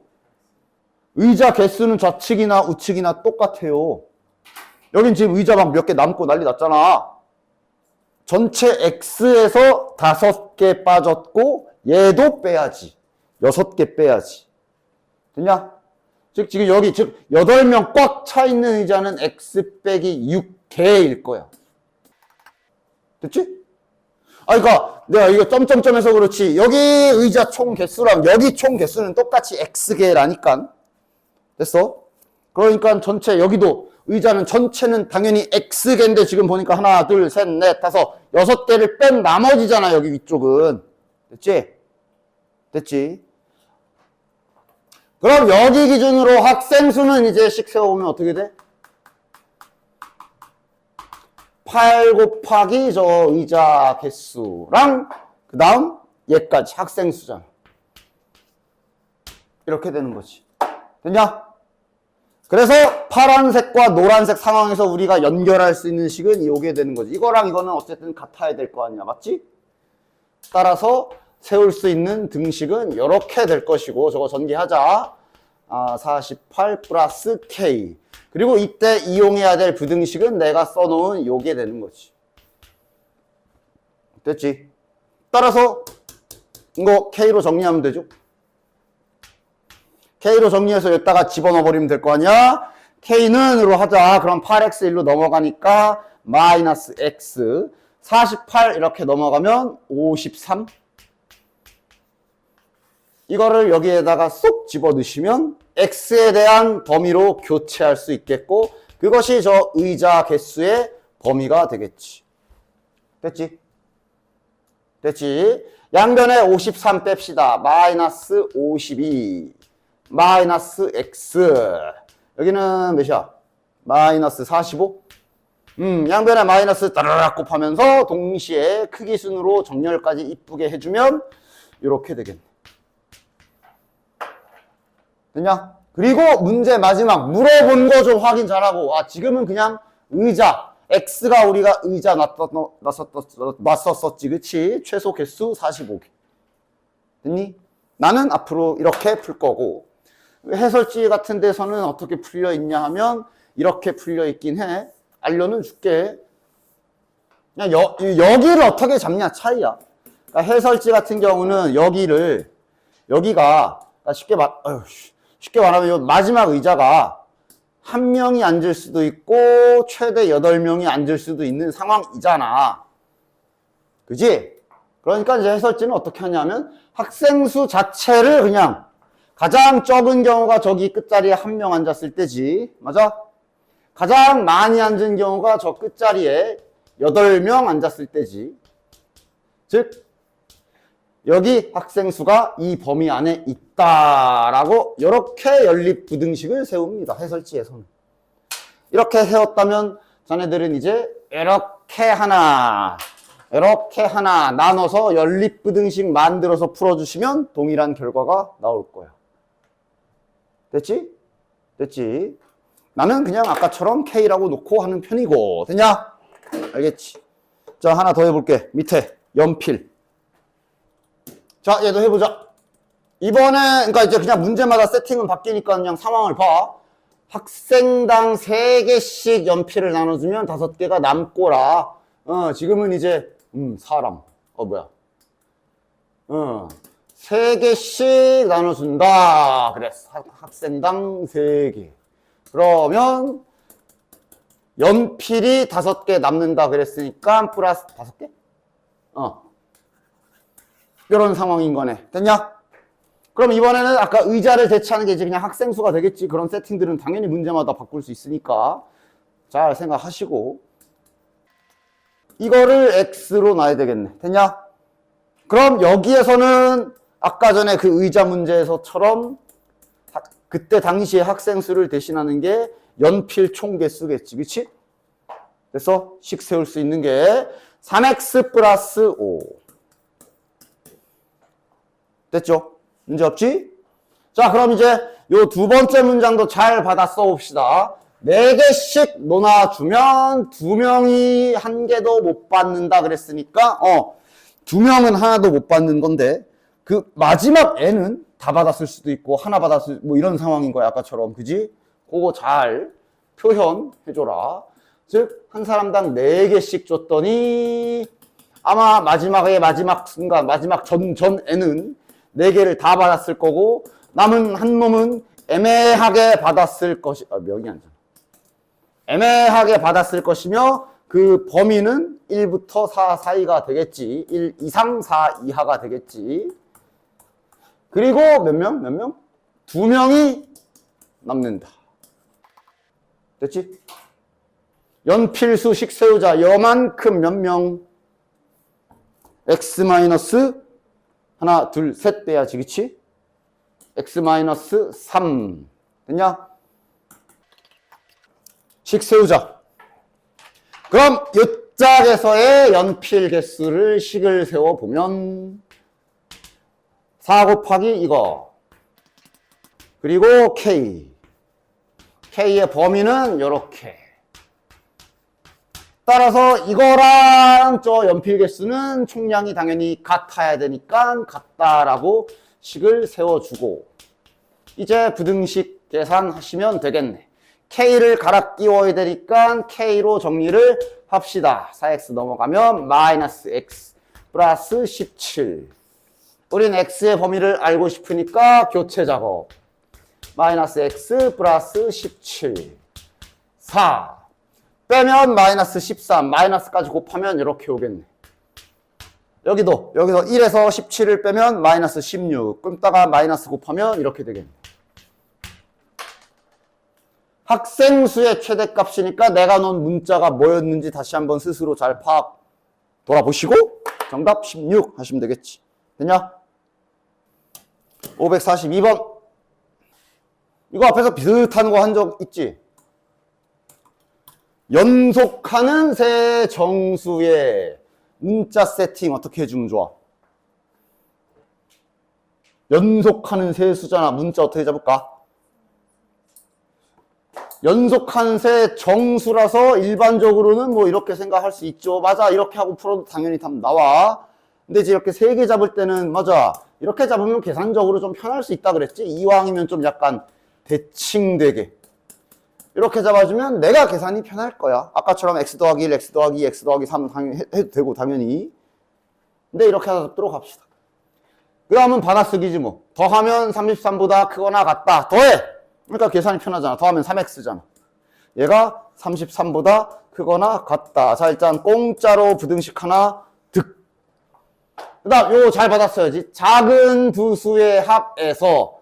의자 개수는 좌측이나 우측이나 똑같아요. 여긴 지금 의자 막 몇 개 남고 난리 났잖아. 전체 X에서 5개 빠졌고 얘도 빼야지. 6개 빼야지. 됐냐? 즉 지금 여기 즉 8명 꽉 차 있는 의자는 x 빼기 6개일 거야. 됐지? 그러니까 내가 이거 점점점해서 그렇지 여기 의자 총 개수랑 여기 총 개수는 똑같이 x개라니까. 됐어? 그러니까 전체 여기도 의자는 전체는 당연히 x개인데 지금 보니까 하나, 둘, 셋, 넷, 다섯, 6개를 뺀 나머지잖아 여기 위쪽은. 됐지? 됐지? 그럼 여기 기준으로 학생 수는 이제 식 세워보면 어떻게 돼? 8 곱하기 저 의자 개수랑 그 다음 얘까지 학생 수잖아. 이렇게 되는 거지. 됐냐? 그래서 파란색과 노란색 상황에서 우리가 연결할 수 있는 식은 이게 되는 거지. 이거랑 이거는 어쨌든 같아야 될 거 아니야. 맞지? 따라서 세울 수 있는 등식은 이렇게 될 것이고 저거 전개하자. 48 플러스 K. 그리고 이때 이용해야 될 부등식은 내가 써놓은 요게 되는 거지. 됐지? 따라서 이거 K로 정리하면 되죠? K로 정리해서 여기다가 집어넣어 버리면 될 거 아니야? K는으로 하자. 그럼 8x 1로 넘어가니까 마이너스 x 48 이렇게 넘어가면 53. 이거를 여기에다가 쏙 집어넣으시면 x에 대한 범위로 교체할 수 있겠고 그것이 저 의자 개수의 범위가 되겠지. 됐지? 됐지? 양변에 53 뺍시다. 마이너스 52 마이너스 x 여기는 몇이야? 마이너스 45? 양변에 마이너스 따라락 곱하면서 동시에 크기 순으로 정렬까지 이쁘게 해주면 이렇게 되겠네. 됐냐? 그리고 문제 마지막 물어본 거 좀 확인 잘하고 지금은 그냥 의자 x가 우리가 의자 놨었었지 그치? 최소 개수 45개 됐니? 나는 앞으로 이렇게 풀 거고 해설지 같은 데서는 어떻게 풀려 있냐 하면 이렇게 풀려 있긴 해. 알려는 줄게. 그냥 여기를 어떻게 잡냐 차이야. 그러니까 해설지 같은 경우는 여기가 쉽게 말하면 마지막 의자가 한 명이 앉을 수도 있고 최대 8명이 앉을 수도 있는 상황이잖아. 그지? 그러니까 이제 해설지는 어떻게 하냐면 학생 수 자체를 그냥 가장 적은 경우가 저기 끝자리에 1명 앉았을 때지. 맞아? 가장 많이 앉은 경우가 저 끝자리에 8명 앉았을 때지. 즉 여기 학생 수가 이 범위 안에 있다라고 이렇게 연립부등식을 세웁니다. 해설지에서는. 이렇게 세웠다면 자네들은 이제 이렇게 하나 나눠서 연립부등식 만들어서 풀어주시면 동일한 결과가 나올 거야. 됐지? 됐지? 나는 그냥 아까처럼 K라고 놓고 하는 편이고. 됐냐? 알겠지? 자, 하나 더 해볼게. 밑에 연필. 자, 얘도 해보자. 이번에 그러니까 이제 그냥 문제마다 세팅은 바뀌니까 그냥 상황을 봐. 학생당 3개씩 연필을 나눠주면 5개가 남고라. 지금은 이제 사람. 뭐야? 3개씩 나눠준다. 그래. 학생당 3개. 그러면 연필이 5개 남는다 그랬으니까 플러스 5개? 이런 상황인 거네. 됐냐? 그럼 이번에는 아까 의자를 대체하는 게 이제 그냥 학생 수가 되겠지. 그런 세팅들은 당연히 문제마다 바꿀 수 있으니까 잘 생각하시고 이거를 x로 놔야 되겠네. 됐냐? 그럼 여기에서는 아까 전에 그 의자 문제에서처럼 그때 당시에 학생 수를 대신하는 게 연필 총 개수겠지. 그치? 그래서 식 세울 수 있는 게 3x 플러스 5 됐죠? 문제 없지? 자, 그럼 이제 요 두 번째 문장도 잘 받아 써봅시다. 4개씩 놓아주면 2명이 1개도 못 받는다 그랬으니까 2명은 하나도 못 받는 건데 그 마지막 애는 다 받았을 수도 있고 하나 받았을 뭐 이런 상황인 거야. 아까처럼. 그지? 그거 잘 표현해줘라. 즉 한 사람당 4개씩 줬더니 아마 마지막 순간 마지막 전 애는 4개를 다 받았을 거고 남은 한 놈은 애매하게 받았을 것이, 명이 아니잖아. 애매하게 받았을 것이며, 그 범위는 1부터 4 사이가 되겠지. 1 이상 4 이하가 되겠지. 그리고 몇 명? 2명이 남는다. 됐지? 연필수 식세우자 여만큼 몇 명? x 마이너스 하나, 둘, 셋 빼야지, 그치? x 마이너스 3. 됐냐? 식 세우자. 그럼 이 짝에서의 연필 개수를 식을 세워보면 4 곱하기 이거. 그리고 k. k의 범위는 요렇게. 따라서 이거랑 저 연필 개수는 총량이 당연히 같아야 되니까 같다라고 식을 세워주고 이제 부등식 계산하시면 되겠네. k를 갈아 끼워야 되니까 k로 정리를 합시다. 4x 넘어가면 마이너스 x 플러스 17. 우린 x의 범위를 알고 싶으니까 교체 작업. 마이너스 x 플러스 17. 4. 빼면 마이너스 13, 마이너스까지 곱하면 이렇게 오겠네. 여기서 1에서 17을 빼면 마이너스 16, 끊다가 마이너스 곱하면 이렇게 되겠네. 학생수의 최대값이니까 내가 넣은 문자가 뭐였는지 다시 한번 스스로 잘 파악 돌아보시고 정답 16 하시면 되겠지. 됐냐? 542번. 이거 앞에서 비슷한 거 한 적 있지? 연속하는 세 정수의 문자 세팅 어떻게 해주면 좋아? 연속하는 세 수잖아. 문자 어떻게 잡을까? 연속하는 세 정수라서 일반적으로는 뭐 이렇게 생각할 수 있죠. 맞아. 이렇게 하고 풀어도 당연히 답 나와. 근데 이제 이렇게 세 개 잡을 때는 맞아. 이렇게 잡으면 계산적으로 좀 편할 수 있다 그랬지. 이왕이면 좀 약간 대칭되게. 이렇게 잡아주면 내가 계산이 편할 거야. 아까처럼 x 더하기 1, x 더하기 2, x 더하기 3 해도 되고 당연히. 근데 이렇게 잡도록 합시다. 그러면 받아쓰기지 뭐. 더하면 33보다 크거나 같다. 더해! 그러니까 계산이 편하잖아. 더하면 3x잖아. 얘가 33보다 크거나 같다. 자, 일단 공짜로 부등식 하나 득. 그 다음 요거 잘 받았어야지. 작은 두 수의 합에서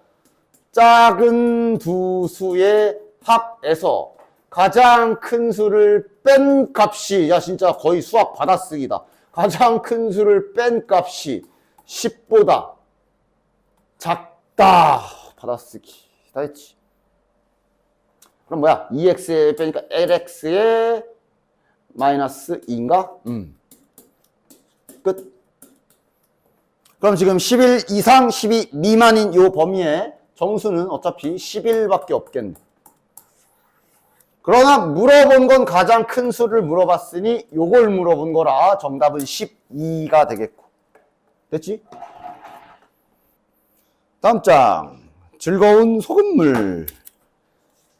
가장 큰 수를 뺀 값이, 야 진짜 거의 수학 받아쓰기다. 가장 큰 수를 뺀 값이 10보다 작다. 받아쓰기 다 했지. 그럼 뭐야? 2x에 빼니까 lx에 마이너스 2인가? 끝. 그럼 지금 11 이상 12 미만인 요 범위에 정수는 어차피 11밖에 없겠네. 그러나 물어본 건 가장 큰 수를 물어봤으니 요걸 물어본 거라 정답은 12가 되겠고. 됐지? 다음 장. 즐거운 소금물.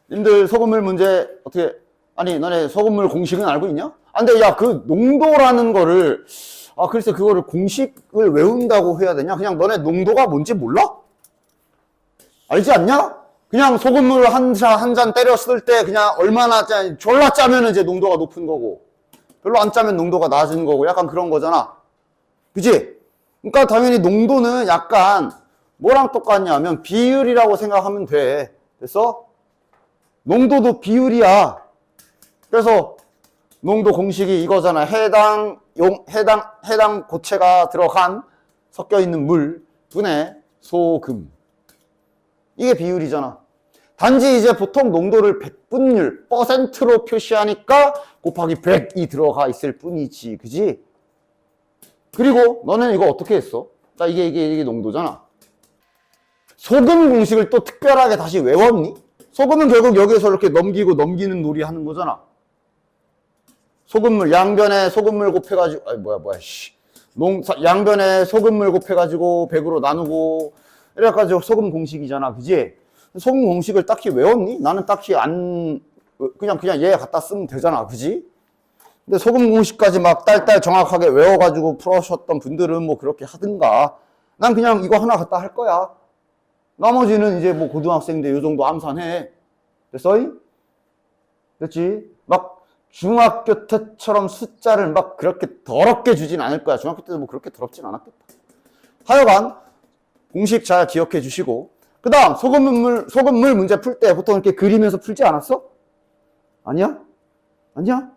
님들 소금물 문제 어떻게, 아니 너네 소금물 공식은 알고 있냐? 아 근데 야 그 농도라는 거를, 아 글쎄 그거를 공식을 외운다고 해야 되냐? 그냥 너네 농도가 뭔지 몰라? 알지 않냐? 그냥 소금물 한 잔 때렸을 때 그냥 얼마나 졸라 짜면 이제 농도가 높은 거고 별로 안 짜면 농도가 낮은 거고 약간 그런 거잖아. 그치? 그러니까 당연히 농도는 약간 뭐랑 똑같냐면 비율이라고 생각하면 돼. 그래서 농도도 비율이야. 그래서 농도 공식이 이거잖아. 해당 고체가 들어간 섞여 있는 물 분의 소금. 이게 비율이잖아. 단지 이제 보통 농도를 100분율, %로 표시하니까 곱하기 100이 들어가 있을 뿐이지. 그지? 그리고 너는 이거 어떻게 했어? 자, 이게 농도잖아. 소금 공식을 또 특별하게 다시 외웠니? 소금은 결국 여기서 이렇게 넘기고 넘기는 놀이 하는 거잖아. 소금물, 양변에 소금물 곱해가지고, 양변에 소금물 곱해가지고 100으로 나누고, 이래가지고 소금 공식이잖아. 그지? 소금 공식을 딱히 외웠니? 나는 딱히 그냥 얘 갖다 쓰면 되잖아. 그지? 근데 소금 공식까지 막 딸딸 정확하게 외워가지고 풀으셨던 분들은 뭐 그렇게 하든가. 난 그냥 이거 하나 갖다 할 거야. 나머지는 이제 뭐 고등학생인데 요 정도 암산해. 됐어? 됐지? 막 중학교 때처럼 숫자를 막 그렇게 더럽게 주진 않을 거야. 중학교 때도 뭐 그렇게 더럽진 않았겠다. 하여간 공식 잘 기억해 주시고, 그 다음 소금물 문제 풀 때 보통 이렇게 그리면서 풀지 않았어? 아니야? 아니야?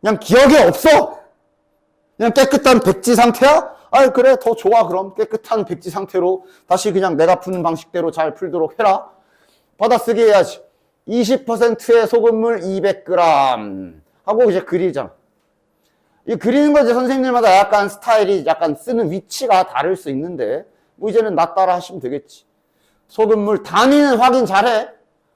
그냥 기억에 없어. 그냥 깨끗한 백지 상태야? 아이 그래 더 좋아. 그럼 깨끗한 백지 상태로 다시 그냥 내가 푸는 방식대로 잘 풀도록 해라. 받아쓰기 해야지. 20%의 소금물 200g 하고 이제 그리잖아. 이 그리는 거 이제 선생님마다 약간 스타일이 약간 쓰는 위치가 다를 수 있는데 뭐 이제는 나 따라 하시면 되겠지. 소금물 단위는 확인 잘해.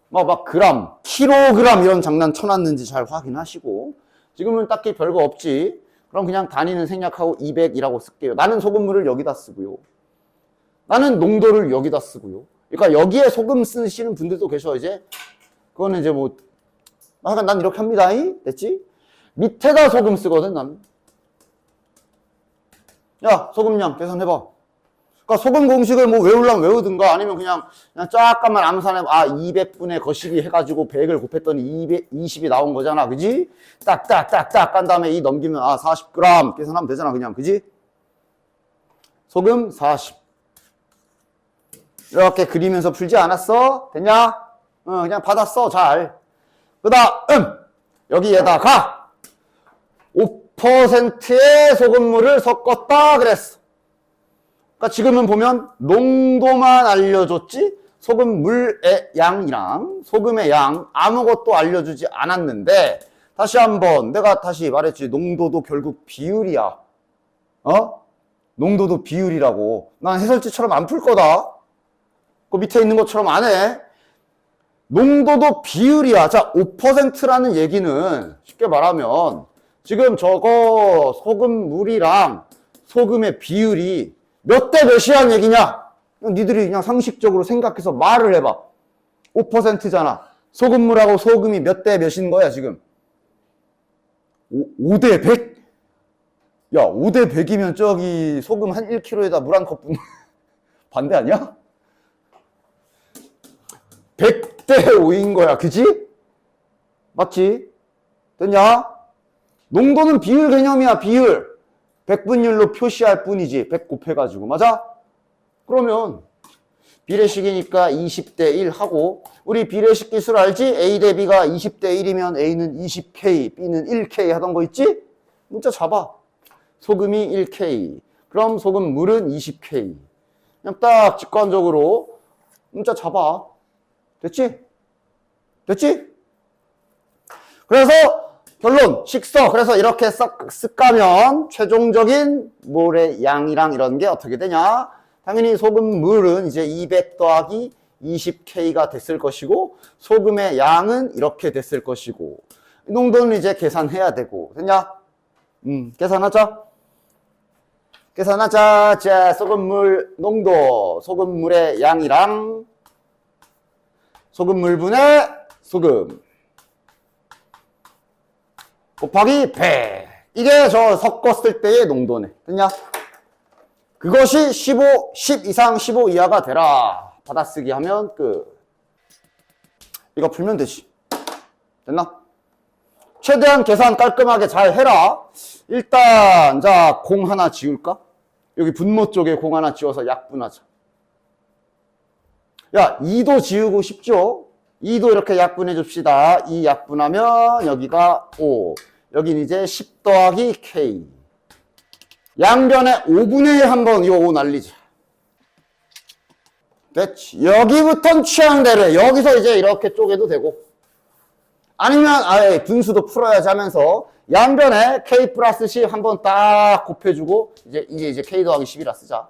막 그램, 킬로그램 이런 장난 쳐놨는지 잘 확인하시고. 지금은 딱히 별거 없지. 그럼 그냥 단위는 생략하고 200이라고 쓸게요. 나는 소금물을 여기다 쓰고요. 나는 농도를 여기다 쓰고요. 그러니까 여기에 소금 쓰시는 분들도 계셔. 이제 그거는 이제 뭐 하여간 난 이렇게 합니다. 됐지? 밑에다 소금 쓰거든 난. 야 소금량 계산해봐. 그러니까 소금 공식을 뭐 외우려면 외우든가 아니면 그냥 잠깐만 암산해. 200분의 거시기 해가지고 100을 곱했더니 220이 나온 거잖아. 그지? 딱딱딱딱 간 다음에 이 넘기면 40g 계산하면 되잖아. 그냥 그지? 소금 40. 이렇게 그리면서 풀지 않았어? 됐냐? 그냥 받았어. 잘. 그 다음 여기에다가 5%의 소금물을 섞었다 그랬어. 그러니까 지금은 보면 농도만 알려줬지 소금물의 양이랑 소금의 양 아무것도 알려주지 않았는데 다시 한번 내가 다시 말했지. 농도도 결국 비율이야. 농도도 비율이라고. 난 해설지처럼 안 풀 거다. 그 밑에 있는 것처럼 안 해. 농도도 비율이야. 자, 5%라는 얘기는 쉽게 말하면 지금 저거 소금물이랑 소금의 비율이 몇 대 몇이란 얘기냐? 니들이 그냥 상식적으로 생각해서 말을 해봐. 5%잖아. 소금물하고 소금이 몇 대 몇인 거야, 지금? 5대 100? 야, 5대 100이면 저기 소금 한 1kg에다 물 한 컵 붓는 반대 아니야? 100대 5인 거야, 그지? 맞지? 됐냐? 농도는 비율 개념이야, 비율. 100분율로 표시할 뿐이지. 100 곱해가지고. 맞아? 그러면 비례식이니까 20대 1 하고 우리 비례식 기술 알지? A 대 B가 20대 1이면 A는 20K, B는 1K 하던 거 있지? 문자 잡아. 소금이 1K. 그럼 소금물은 20K. 그냥 딱 직관적으로 문자 잡아. 됐지? 됐지? 그래서 결론, 식서. 그래서 이렇게 쓱 가면 최종적인 물의 양이랑 이런 게 어떻게 되냐? 당연히 소금물은 이제 200 더하기 20K가 됐을 것이고 소금의 양은 이렇게 됐을 것이고 이 농도는 이제 계산해야 되고. 됐냐? 계산하자. 계산하자. 자, 소금물 농도, 소금물의 양이랑 소금물분의 소금 곱하기 100. 이게 저 섞었을 때의 농도네. 됐냐? 그것이 10 이상 15 이하가 되라. 받아쓰기 하면 끝. 이거 풀면 되지. 됐나? 최대한 계산 깔끔하게 잘 해라. 일단 자, 공 하나 지울까? 여기 분모 쪽에 공 하나 지워서 약분하자. 야, 2도 지우고 싶죠? 2도 이렇게 약분해 줍시다. 2 약분하면 여기가 5. 여긴 이제 10 더하기 K. 양변에 5분의 1 한번 이 5 날리자. 됐지? 여기부터는 취향대로 해. 여기서 이제 이렇게 쪼개도 되고. 아니면 아예 분수도 풀어야지 하면서 양변에 K 플러스 10 한번 딱 곱해주고 이제 K 더하기 10이라 쓰자.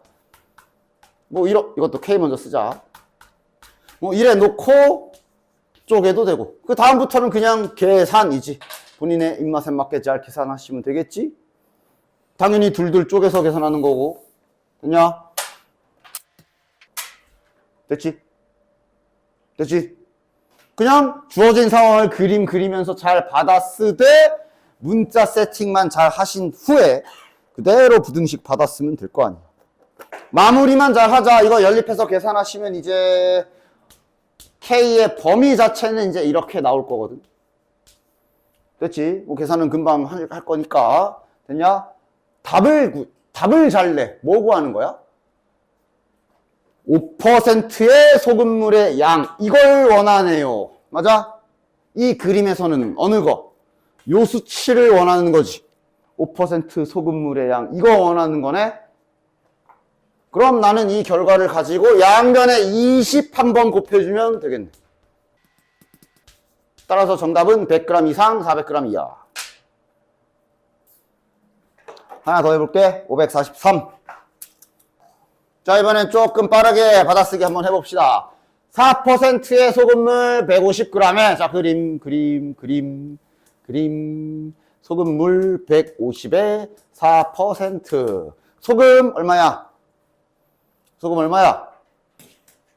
뭐 이것도 K 먼저 쓰자. 뭐 이래 놓고 쪼개도 되고. 그 다음부터는 그냥 계산이지. 본인의 입맛에 맞게 잘 계산하시면 되겠지? 당연히 둘둘 쪼개서 계산하는 거고. 됐냐? 됐지? 됐지? 그냥 주어진 상황을 그리면서 잘 받아쓰되 문자 세팅만 잘 하신 후에 그대로 부등식 받았으면 될 거 아니야. 마무리만 잘 하자. 이거 연립해서 계산하시면 이제 K의 범위 자체는 이제 이렇게 나올 거거든. 됐지? 뭐 계산은 금방 할 거니까. 됐냐? 답을 잘 내. 뭐 구하는 거야? 5%의 소금물의 양. 이걸 원하네요. 맞아? 이 그림에서는 어느 거? 요 수치를 원하는 거지. 5% 소금물의 양. 이거 원하는 거네? 그럼 나는 이 결과를 가지고 양변에 20 한번 곱해주면 되겠네. 따라서 정답은 100g 이상, 400g 이하. 하나 더 해볼게. 543. 자, 이번엔 조금 빠르게 받아쓰기 한번 해봅시다. 4%의 소금물 150g에, 자, 그림. 소금물 150에 4%. 소금 얼마야? 소금 얼마야?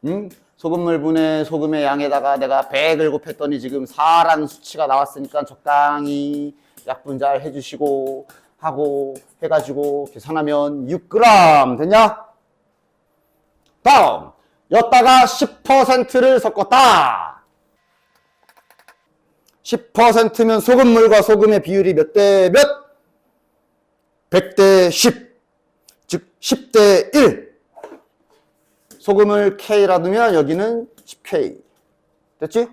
응? 소금물 분의 소금의 양에다가 내가 100을 곱했더니 지금 4라는 수치가 나왔으니까 적당히 약분 잘 해주시고 하고 해가지고 계산하면 6g 됐냐? 다음 여기다가 10%를 섞었다. 10%면 소금물과 소금의 비율이 몇 대 몇? 100대 10. 즉 10대 1. 소금을 K라 두면 여기는 10K. 됐지?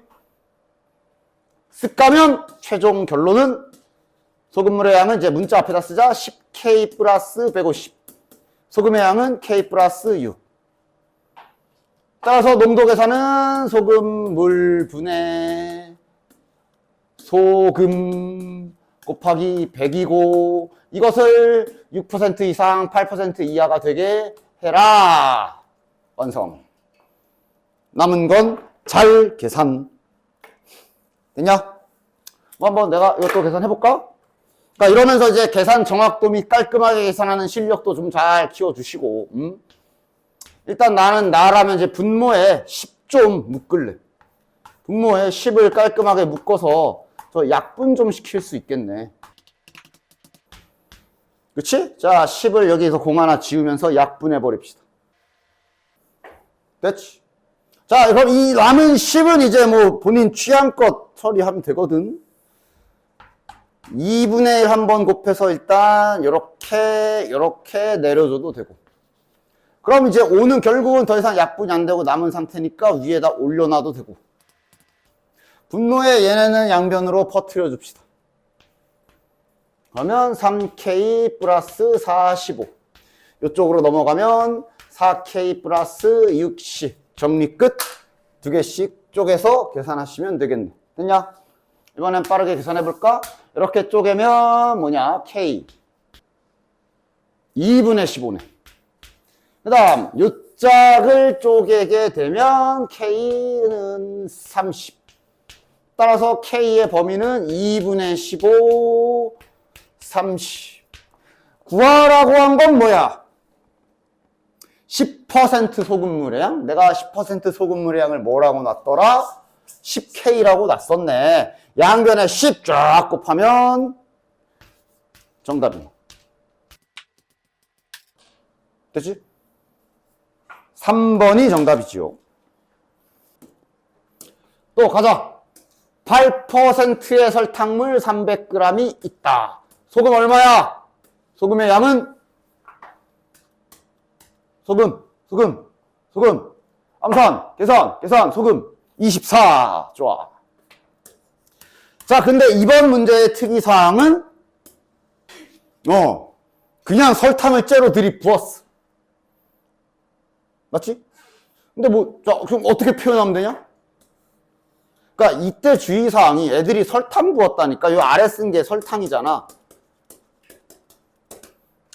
쓱 가면 최종 결론은 소금물의 양은 이제 문자 앞에다 쓰자. 10K 플러스 150. 소금의 양은 K 플러스 6. 따라서 농도 계산은 소금물 분의 소금 곱하기 100이고 이것을 6% 이상 8% 이하가 되게 해라. 완성. 남은 건 잘 계산. 됐냐? 뭐 한번 내가 이것도 계산해볼까? 그러니까 이러면서 이제 계산 정확도 및 깔끔하게 계산하는 실력도 좀 잘 키워주시고, 일단 나는 나라면 이제 분모에 10 좀 묶을래. 분모에 10을 깔끔하게 묶어서 저 약분 좀 시킬 수 있겠네. 그치? 자, 10을 여기서 공 하나 지우면서 약분해 버립시다. 됐지? 자, 그럼 이 남은 10은 이제 뭐 본인 취향껏 처리하면 되거든. 2분의 1 한번 곱해서 일단 요렇게 내려줘도 되고. 그럼 이제 5는 결국은 더 이상 약분이 안 되고 남은 상태니까 위에다 올려놔도 되고. 분모에 얘네는 양변으로 퍼뜨려 줍시다. 그러면 3K 플러스 45. 이쪽으로 넘어가면 4K 플러스 60. 정리 끝. 두 개씩 쪼개서 계산하시면 되겠네. 됐냐? 이번엔 빠르게 계산해볼까? 이렇게 쪼개면 뭐냐? K 2분의 15네. 그 다음 요 짝을 쪼개게 되면 K는 30. 따라서 K의 범위는 2분의 15, 30. 구하라고 한 건 뭐야? 10% 소금물의 양? 내가 10% 소금물의 양을 뭐라고 놨더라? 10K라고 놨었네. 양변에 10 쫙 곱하면 정답이네. 됐지? 3번이 정답이지요. 또 가자. 8%의 설탕물 300g이 있다. 소금 얼마야? 소금의 양은? 소금. 암산, 계산, 소금. 24. 좋아. 자, 근데 이번 문제의 특이사항은, 그냥 설탕을 째로 들이부었어. 맞지? 근데 뭐, 자, 그럼 어떻게 표현하면 되냐? 그러니까 이때 주의사항이 애들이 설탕 부었다니까. 요 아래 쓴 게 설탕이잖아.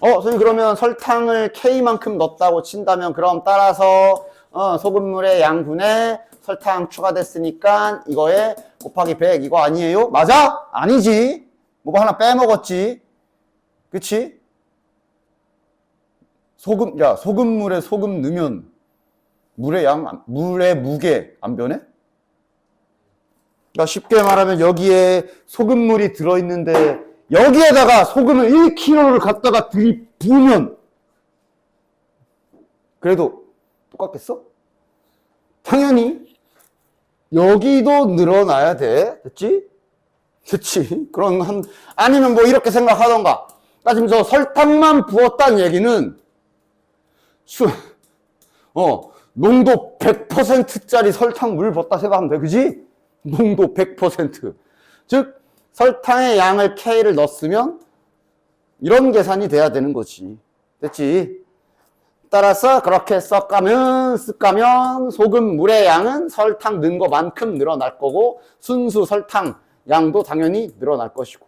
선생님 그러면 설탕을 K만큼 넣었다고 친다면 그럼 따라서 소금물의 양분에 설탕 추가됐으니까 이거에 곱하기 100 이거 아니에요? 맞아? 아니지. 뭐가 하나 빼먹었지. 그치? 소금물에 소금 넣으면 물의 무게 안 변해? 그러니까 쉽게 말하면 여기에 소금물이 들어있는데 여기에다가 소금을 1kg를 갖다가 들이부으면 그래도 똑같겠어? 당연히 여기도 늘어나야 돼. 됐지? 됐지? 아니면 뭐 이렇게 생각하던가. 나 지금 저 설탕만 부었다는 얘기는 농도 100%짜리 설탕 물 붓다 생각하면 돼. 그지? 농도 100%. 즉, 설탕의 양을 K를 넣었으면 이런 계산이 돼야 되는 거지. 됐지? 따라서 그렇게 섞으면 소금 물의 양은 설탕 넣은 것만큼 늘어날 거고 순수 설탕 양도 당연히 늘어날 것이고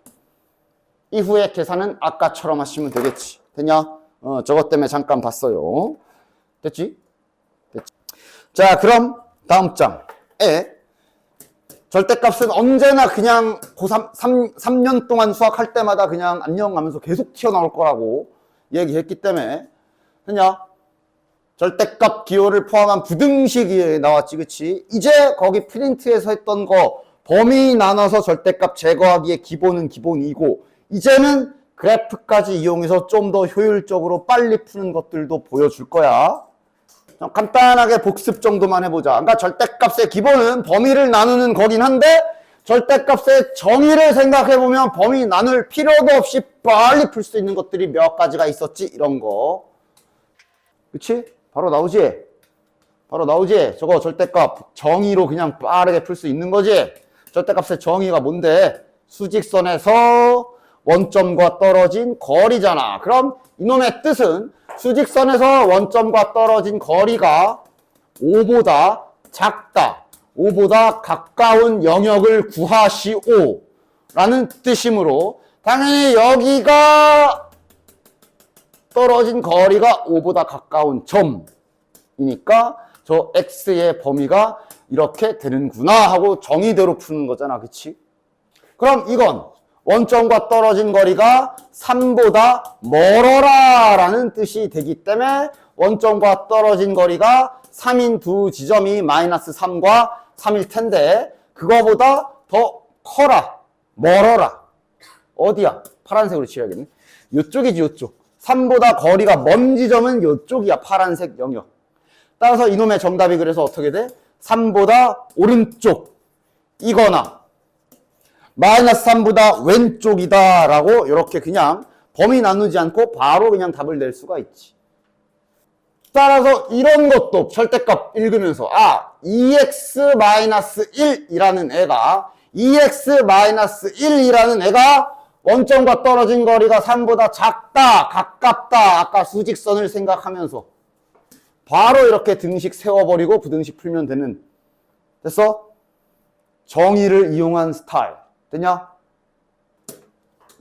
이후의 계산은 아까처럼 하시면 되겠지. 됐냐? 저것 때문에 잠깐 봤어요. 됐지? 됐지? 자, 그럼 다음 장에 절대값은 언제나 그냥 고3, 3년 동안 수학할 때마다 그냥 안녕 하면서 계속 튀어나올 거라고 얘기했기 때문에 됐냐? 절대값 기호를 포함한 부등식이 나왔지, 그치? 이제 거기 프린트에서 했던 거 범위 나눠서 절대값 제거하기의 기본은 기본이고 이제는 그래프까지 이용해서 좀 더 효율적으로 빨리 푸는 것들도 보여줄 거야. 간단하게 복습 정도만 해보자. 그러니까 절대값의 기본은 범위를 나누는 거긴 한데 절대값의 정의를 생각해보면 범위 나눌 필요도 없이 빨리 풀 수 있는 것들이 몇 가지가 있었지, 이런 거. 그치? 바로 나오지? 바로 나오지? 저거 절대값 정의로 그냥 빠르게 풀 수 있는 거지? 절대값의 정의가 뭔데? 수직선에서 원점과 떨어진 거리잖아. 그럼 이놈의 뜻은 수직선에서 원점과 떨어진 거리가 5보다 작다, 5보다 가까운 영역을 구하시오 라는 뜻이므로 당연히 여기가 떨어진 거리가 5보다 가까운 점이니까 저 x의 범위가 이렇게 되는구나 하고 정의대로 푸는 거잖아. 그치? 그럼 이건 원점과 떨어진 거리가 3보다 멀어라 라는 뜻이 되기 때문에 원점과 떨어진 거리가 3인 두 지점이 마이너스 3과 3일 텐데 그거보다 더 커라, 멀어라. 어디야? 파란색으로 칠해야겠네. 요쪽이지, 요쪽. 3보다 거리가 먼 지점은 요쪽이야. 파란색 영역. 따라서 이놈의 정답이 그래서 어떻게 돼? 3보다 오른쪽 이거나 마이너스 3보다 왼쪽이다 라고 이렇게 그냥 범위 나누지 않고 바로 그냥 답을 낼 수가 있지. 따라서 이런 것도 절대값 읽으면서 2x-1이라는 애가 2x-1이라는 애가 원점과 떨어진 거리가 3보다 작다, 가깝다. 아까 수직선을 생각하면서 바로 이렇게 등식 세워버리고 부등식 풀면 되는. 됐어? 정의를 이용한 스타일. 됐냐?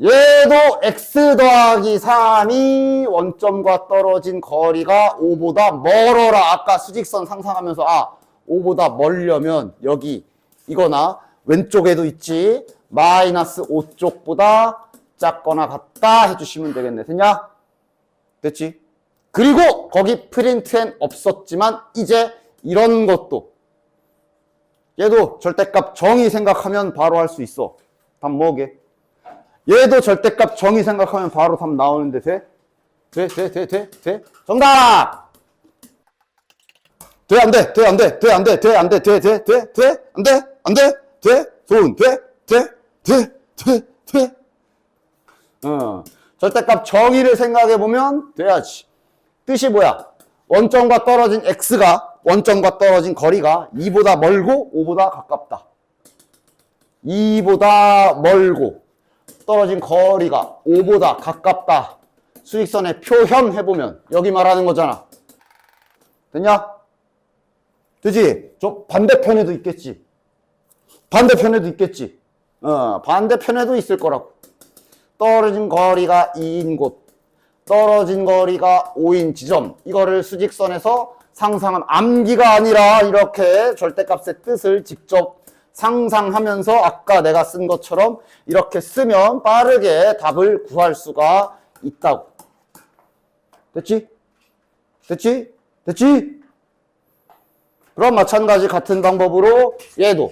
얘도 x 더하기 3이 원점과 떨어진 거리가 5보다 멀어라. 아까 수직선 상상하면서 5보다 멀려면 여기 이거나 왼쪽에도 있지. 마이너스 5쪽보다 작거나 같다 해주시면 되겠네. 됐냐? 됐지? 그리고 거기 프린트엔 없었지만 이제 이런 것도 얘도 절대값 정의 생각하면 바로 할 수 있어. 답 뭐게? 얘도 절대값 정의 생각하면 바로 답 나오는데 돼? 돼? 정답! 돼? 안 돼? 돼? 안 돼? 돼? 안 돼? 돼? 안 돼? 돼? 돼? 돼? 돼? 안 돼? 안 돼? 돼? 손 돼? 돼? 돼? 돼? 돼? 절대값 정의를 생각해보면 돼야지. 뜻이 뭐야? 원점과 떨어진 x가 원점과 떨어진 거리가 2보다 멀고 5보다 가깝다. 2보다 멀고 떨어진 거리가 5보다 가깝다. 수직선의 표현해보면 여기 말하는 거잖아. 됐냐? 되지? 저 반대편에도 있겠지. 반대편에도 있겠지. 반대편에도 있을 거라고. 떨어진 거리가 2인 곳, 떨어진 거리가 5인 지점. 이거를 수직선에서 상상한 암기가 아니라 이렇게 절대값의 뜻을 직접 상상하면서 아까 내가 쓴 것처럼 이렇게 쓰면 빠르게 답을 구할 수가 있다고. 됐지? 됐지? 됐지? 그럼 마찬가지 같은 방법으로 얘도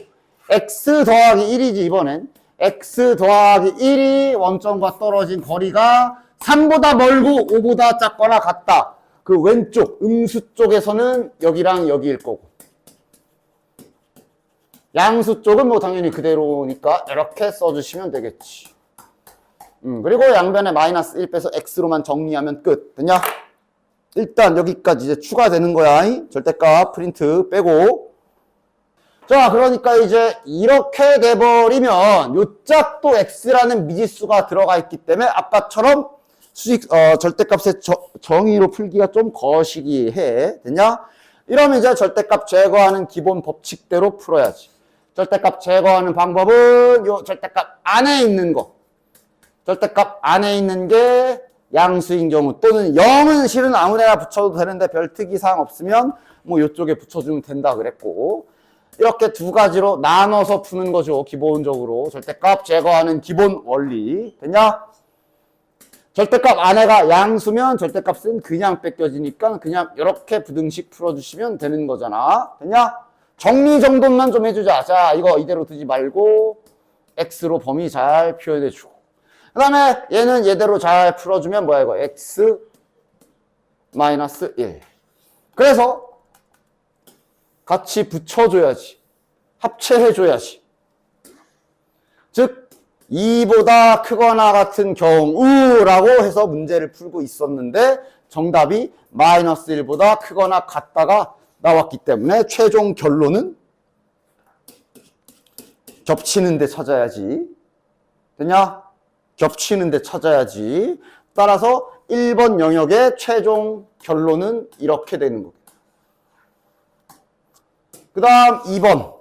x 더하기 1이지 이번엔. x 더하기 1이 원점과 떨어진 거리가 3보다 멀고 5보다 작거나 같다. 그 왼쪽 음수 쪽에서는 여기랑 여기일 거고, 양수 쪽은 뭐 당연히 그대로니까 이렇게 써주시면 되겠지. 그리고 양변에 마이너스 1 빼서 x로만 정리하면 끝. 됐냐? 일단 여기까지 이제 추가되는 거야. 절대값 프린트 빼고. 자, 그러니까 이제 이렇게 돼버리면 요 짝도 x라는 미지수가 들어가 있기 때문에 아까처럼 절대값의 정의로 풀기가 좀 거시기해. 됐냐? 이러면 이제 절대값 제거하는 기본 법칙대로 풀어야지. 절대값 제거하는 방법은 요 절대값 안에 있는 거. 절대값 안에 있는 게 양수인 경우 또는 0은 실은 아무데나 붙여도 되는데 별 특이사항 없으면 뭐 요쪽에 붙여주면 된다 그랬고, 이렇게 두 가지로 나눠서 푸는 거죠. 기본적으로 절대값 제거하는 기본 원리. 됐냐? 절대값 안에가 양수면 절대값은 그냥 뺏겨지니까 그냥 이렇게 부등식 풀어주시면 되는 거잖아. 됐냐? 정리 정돈만 좀 해주자. 자, 이거 이대로 두지 말고 x로 범위 잘 표현해주고, 그 다음에 얘는 얘대로 잘 풀어주면 뭐야 이거 x 마이너스 1. 그래서 같이 붙여줘야지. 합체해줘야지. 즉 2보다 크거나 같은 경우라고 해서 문제를 풀고 있었는데 정답이 마이너스 1보다 크거나 같다가 나왔기 때문에 최종 결론은 겹치는 데 찾아야지. 됐냐? 겹치는 데 찾아야지. 따라서 1번 영역의 최종 결론은 이렇게 되는 거예요. 그 다음 2번.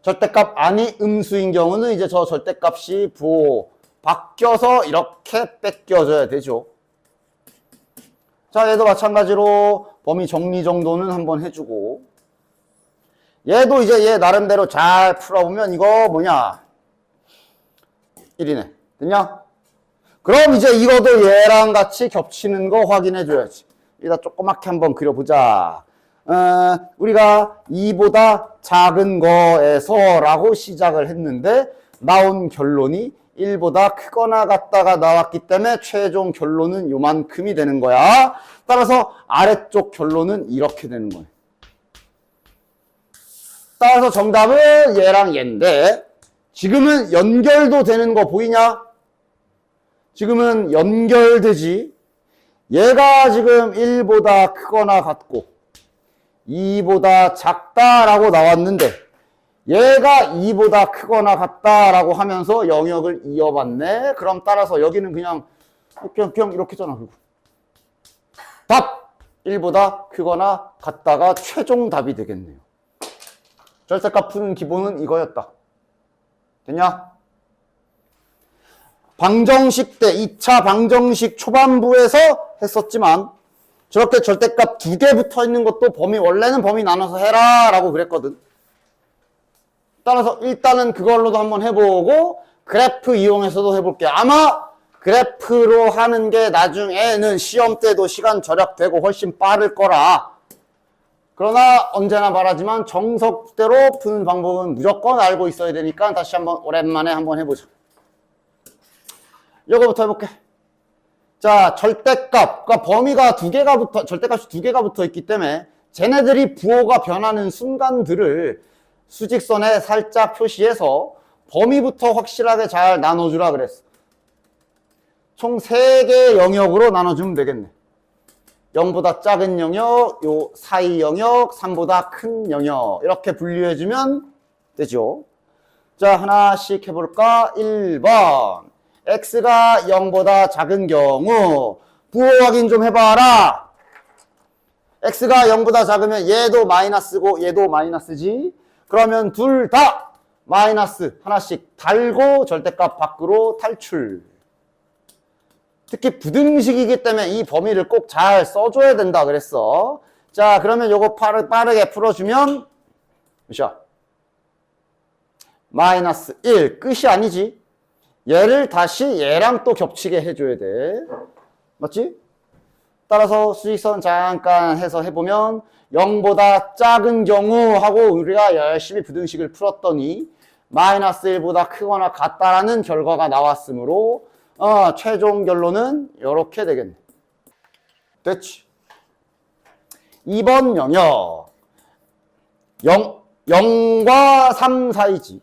절대값 안이 음수인 경우는 이제 저 절대값이 바뀌어서 이렇게 뺏겨져야 되죠. 자, 얘도 마찬가지로 범위 정리 정도는 한번 해주고, 얘도 이제 얘 나름대로 잘 풀어보면 이거 뭐냐? 1이네. 됐냐? 그럼 이제 이것도 얘랑 같이 겹치는 거 확인해줘야지. 이따 조그맣게 한번 그려보자. 우리가 2보다 작은 거에서 라고 시작을 했는데 나온 결론이 1보다 크거나 같다가 나왔기 때문에 최종 결론은 요만큼이 되는 거야. 따라서 아래쪽 결론은 이렇게 되는 거예요. 따라서 정답은 얘랑 얘인데 지금은 연결도 되는 거 보이냐? 지금은 연결되지. 얘가 지금 1보다 크거나 같고 2보다 작다라고 나왔는데 얘가 2보다 크거나 같다라고 하면서 영역을 이어봤네. 그럼 따라서 여기는 그냥 이렇게잖아. 답! 1보다 크거나 같다가 최종 답이 되겠네요. 절대값 푸는 기본은 이거였다. 됐냐? 방정식 때 2차 방정식 초반부에서 했었지만 저렇게 절대값 2개 붙어 있는 것도 원래는 범위 나눠서 해라 라고 그랬거든. 따라서 일단은 그걸로도 한번 해보고 그래프 이용해서도 해볼게. 아마 그래프로 하는 게 나중에는 시험 때도 시간 절약되고 훨씬 빠를 거라. 그러나 언제나 말하지만 정석대로 푸는 방법은 무조건 알고 있어야 되니까 다시 한번 오랜만에 한번 해보자. 이거부터 해볼게. 자, 절대값, 그러니까 범위가 절대값이 2개가 붙어 있기 때문에 쟤네들이 부호가 변하는 순간들을 수직선에 살짝 표시해서 범위부터 확실하게 잘 나눠주라 그랬어. 총 3개의 영역으로 나눠주면 되겠네. 0보다 작은 영역, 요 사이 영역, 3보다 큰 영역 이렇게 분류해주면 되죠. 자, 하나씩 해볼까? 1번. x가 0보다 작은 경우 부호 확인 좀 해봐라. x가 0보다 작으면 얘도 마이너스고 얘도 마이너스지. 그러면 둘 다 마이너스 하나씩 달고 절대값 밖으로 탈출. 특히 부등식이기 때문에 이 범위를 꼭 잘 써줘야 된다 그랬어. 자, 그러면 요거 빠르게 풀어주면 몇이야? 마이너스 1. 끝이 아니지. 얘를 다시 얘랑 또 겹치게 해줘야 돼. 맞지? 따라서 수직선 잠깐 해서 해보면 0보다 작은 경우 하고 우리가 열심히 부등식을 풀었더니 마이너스 1보다 크거나 같다라는 결과가 나왔으므로 최종 결론은 이렇게 되겠네. 됐지? 2번 영역. 0과 3 사이지.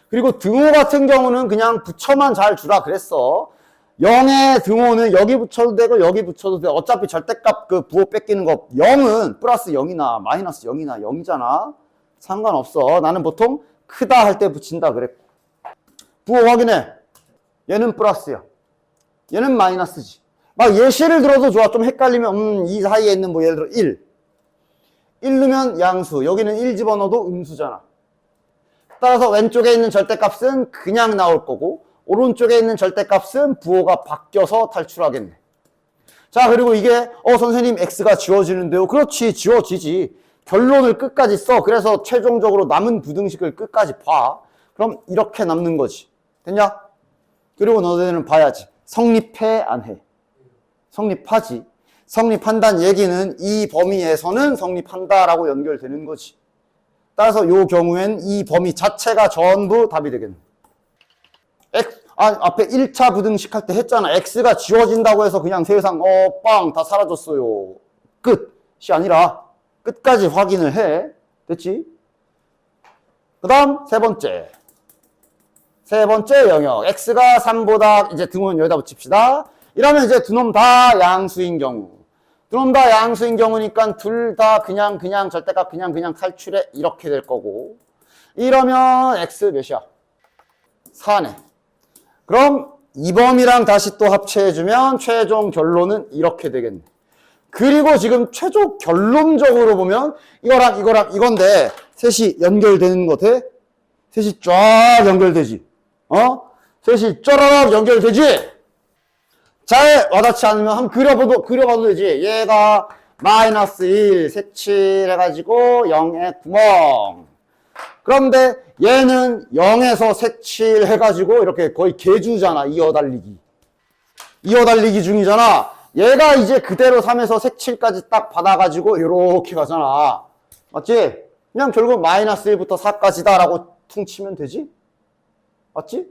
그리고 등호 같은 경우는 그냥 붙여만 잘 주라 그랬어. 0의 등호는 여기 붙여도 되고 여기 붙여도 돼. 어차피 절대값 그 부호 뺏기는 거 0은 플러스 0이나 마이너스 0이나 0이잖아. 상관없어. 나는 보통 크다 할 때 붙인다 그랬고. 부호 확인해. 얘는 플러스야. 얘는 마이너스지. 막 예시를 들어도 좋아. 좀 헷갈리면 이 사이에 있는 뭐 예를 들어 1 넣으면 양수. 여기는 1 집어넣어도 음수잖아. 따라서 왼쪽에 있는 절대값은 그냥 나올 거고 오른쪽에 있는 절대값은 부호가 바뀌어서 탈출하겠네. 자, 그리고 이게 선생님 x가 지워지는데요. 그렇지, 지워지지. 결론을 끝까지 써. 그래서 최종적으로 남은 부등식을 끝까지 봐. 그럼 이렇게 남는 거지. 됐냐? 그리고 너네는 봐야지. 성립해, 안 해? 성립하지. 성립한다는 얘기는 이 범위에서는 성립한다라고 연결되는 거지. 따라서 이 경우엔 이 범위 자체가 전부 답이 되겠네. 앞에 1차 부등식 할 때 했잖아. x가 지워진다고 해서 그냥 세상 빵 다 사라졌어요. 끝이 아니라 끝까지 확인을 해. 됐지? 그 다음 세 번째 영역. x가 3보다 이제 등호는 여기다 붙입시다. 이러면 이제 두 놈 다 양수인 경우. 두 놈 다 양수인 경우니까 둘 다 그냥 절대값 그냥 탈출해. 이렇게 될 거고. 이러면 x 몇이야? 4네. 그럼 이 범위랑 다시 또 합체해주면 최종 결론은 이렇게 되겠네. 그리고 지금 최종 결론적으로 보면 이거랑 이건데 셋이 연결되는 거 돼? 셋이 쫙 연결되지. 셋이 쩌라락 연결되지? 잘 와닿지 않으면 한번 그려봐도 되지. 얘가 마이너스 1 색칠해가지고 0에 구멍. 그런데 얘는 0에서 색칠해가지고 이렇게 거의 개주잖아. 이어달리기 중이잖아. 얘가 이제 그대로 3에서 색칠까지 딱 받아가지고 이렇게 가잖아. 맞지? 그냥 결국 마이너스 1부터 4까지다 라고 퉁치면 되지? 맞지?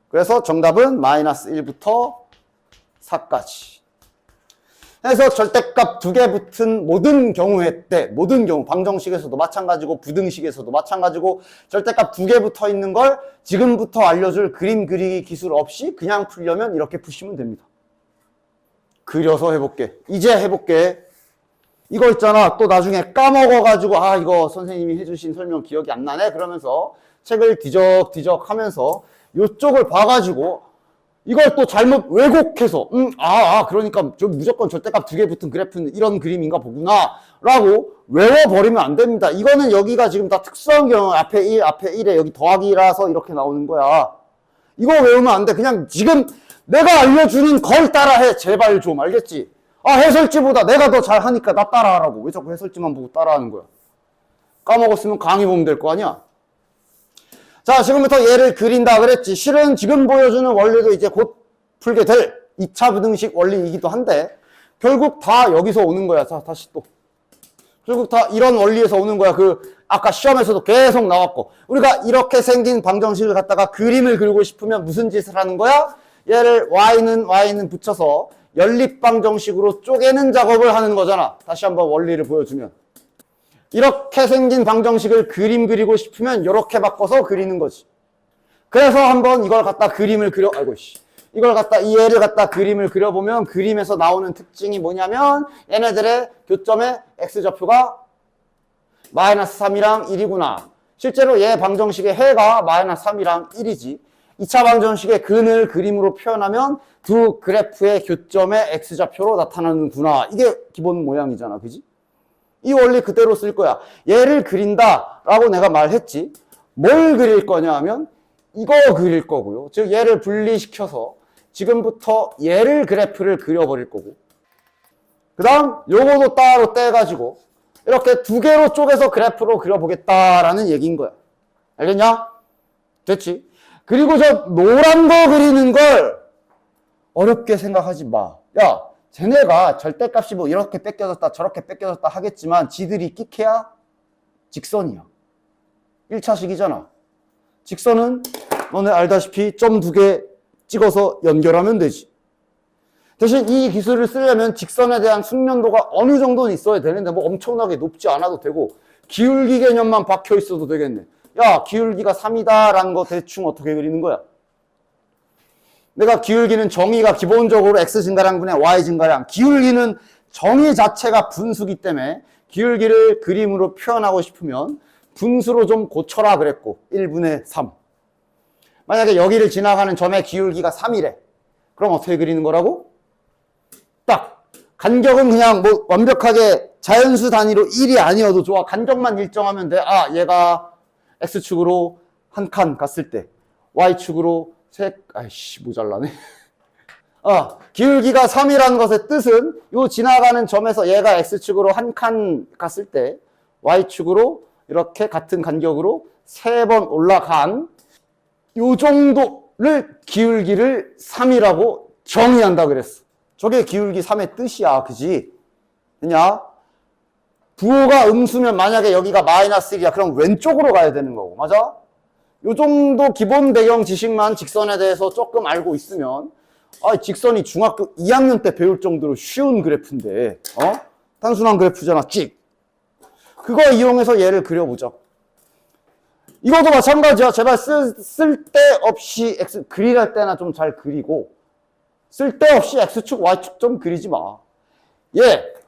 그래서 정답은 마이너스 1부터 4까지. 해서 절대값 두 개 붙은 모든 경우에 때, 모든 경우, 방정식에서도 마찬가지고 부등식에서도 마찬가지고 절대값 두 개 붙어 있는 걸 지금부터 알려줄 그림 그리기 기술 없이 그냥 풀려면 이렇게 푸시면 됩니다. 그려서 해볼게. 이제 해볼게. 이거 있잖아. 또 나중에 까먹어가지고 이거 선생님이 해주신 설명 기억이 안 나네? 그러면서 책을 뒤적뒤적 하면서 요쪽을 봐가지고 이걸 또 잘못 왜곡해서 그러니까 좀 무조건 절대값 두 개 붙은 그래프는 이런 그림인가 보구나 라고 외워버리면 안 됩니다. 이거는 여기가 지금 다 특수한 경우 앞에 1에 여기 더하기라서 이렇게 나오는 거야. 이거 외우면 안 돼. 그냥 지금 내가 알려주는 걸 따라해. 제발 좀. 알겠지? 해설지보다 내가 더 잘하니까 나 따라하라고. 왜 자꾸 해설지만 보고 따라하는 거야? 까먹었으면 강의 보면 될 거 아니야? 자, 지금부터 얘를 그린다 그랬지. 실은 지금 보여주는 원리도 이제 곧 풀게 될 2차 부등식 원리이기도 한데 결국 다 여기서 오는 거야. 자, 다시 또. 결국 다 이런 원리에서 오는 거야. 아까 시험에서도 계속 나왔고. 우리가 이렇게 생긴 방정식을 갖다가 그림을 그리고 싶으면 무슨 짓을 하는 거야? 얘를 y는 붙여서 연립방정식으로 쪼개는 작업을 하는 거잖아. 다시 한번 원리를 보여주면. 이렇게 생긴 방정식을 그림 그리고 싶으면 이렇게 바꿔서 그리는 거지. 그래서 한번 이걸 갖다 그림을 그려, 이 얘를 갖다 그림을 그려보면 그림에서 나오는 특징이 뭐냐면 얘네들의 교점의 x좌표가 마이너스 3이랑 1이구나. 실제로 얘 방정식의 해가 마이너스 3이랑 1이지. 2차 방정식의 근을 그림으로 표현하면 두 그래프의 교점의 x좌표로 나타나는구나. 이게 기본 모양이잖아. 그지? 이 원리 그대로 쓸 거야. 얘를 그린다 라고 내가 말했지. 뭘 그릴 거냐 하면 이거 그릴 거고요. 즉 얘를 분리시켜서 지금부터 얘를 그래프를 그려버릴 거고 그 다음 요거도 따로 떼가지고 이렇게 두 개로 쪼개서 그래프로 그려보겠다라는 얘기인 거야. 알겠냐? 됐지? 그리고 저 노란 거 그리는 걸 어렵게 생각하지 마. 야, 쟤네가 절대값이 뭐 이렇게 뺏겨졌다 저렇게 뺏겨졌다 하겠지만 지들이 끼케야 직선이야. 1차식이잖아. 직선은 너네 알다시피 점 두 개 찍어서 연결하면 되지. 대신 이 기술을 쓰려면 직선에 대한 숙련도가 어느 정도는 있어야 되는데 뭐 엄청나게 높지 않아도 되고 기울기 개념만 박혀 있어도 되겠네. 야, 기울기가 3이다 라는 거 대충 어떻게 그리는 거야? 내가 기울기는 정의가 기본적으로 x 증가량분의 y 증가량, 기울기는 정의 자체가 분수기 때문에 기울기를 그림으로 표현하고 싶으면 분수로 좀 고쳐라 그랬고 1분의 3. 만약에 여기를 지나가는 점의 기울기가 3이래. 그럼 어떻게 그리는 거라고? 딱 간격은 그냥 뭐 완벽하게 자연수 단위로 1이 아니어도 좋아. 간격만 일정하면 돼. 아, 얘가 x축으로 한 칸 갔을 때 y축으로 아이씨 모자라네. 기울기가 3이라는 것의 뜻은 요 지나가는 점에서 얘가 x축으로 한 칸 갔을 때 y축으로 이렇게 같은 간격으로 3번 올라간 요 정도를 기울기를 3이라고 정의한다 그랬어. 저게 기울기 3의 뜻이야. 그지? 그냐? 부호가 음수면 만약에 여기가 마이너스 1이야. 그럼 왼쪽으로 가야 되는 거고. 맞아? 요 정도 기본 배경 지식만 직선에 대해서 조금 알고 있으면 직선이 중학교 2학년 때 배울 정도로 쉬운 그래프인데 단순한 그래프잖아. 찍. 그거 이용해서 얘를 그려보자. 이것도 마찬가지야. 제발 쓸데없이 x 그리할 때나 좀 잘 그리고 쓸데없이 x축 y축 좀 그리지 마.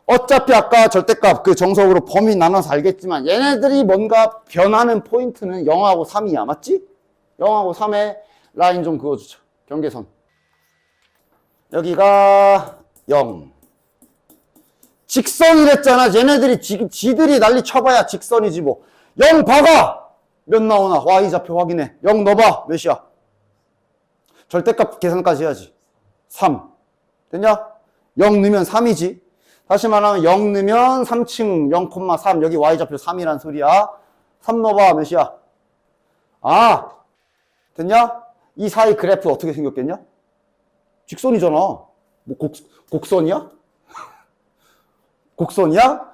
어차피 아까 절대값 그 정석으로 범위 나눠서 알겠지만 얘네들이 뭔가 변하는 포인트는 0하고 3이야. 맞지? 0하고 3에 라인 좀 그어주자. 경계선. 여기가 0. 직선이랬잖아. 얘네들이 지금 지들이 난리 쳐봐야 직선이지 뭐. 0 박아! 몇 나오나? y좌표 확인해. 0 넣어봐. 몇이야? 절대값 계산까지 해야지. 3. 됐냐? 0 넣으면 3이지. 다시 말하면 0 넣으면 3층 0,3. 여기 y좌표 3이란 소리야. 3 넣어봐. 몇이야? 됐냐? 이 사이 그래프 어떻게 생겼겠냐? 직선이잖아. 뭐 곡선이야? 곡선이야?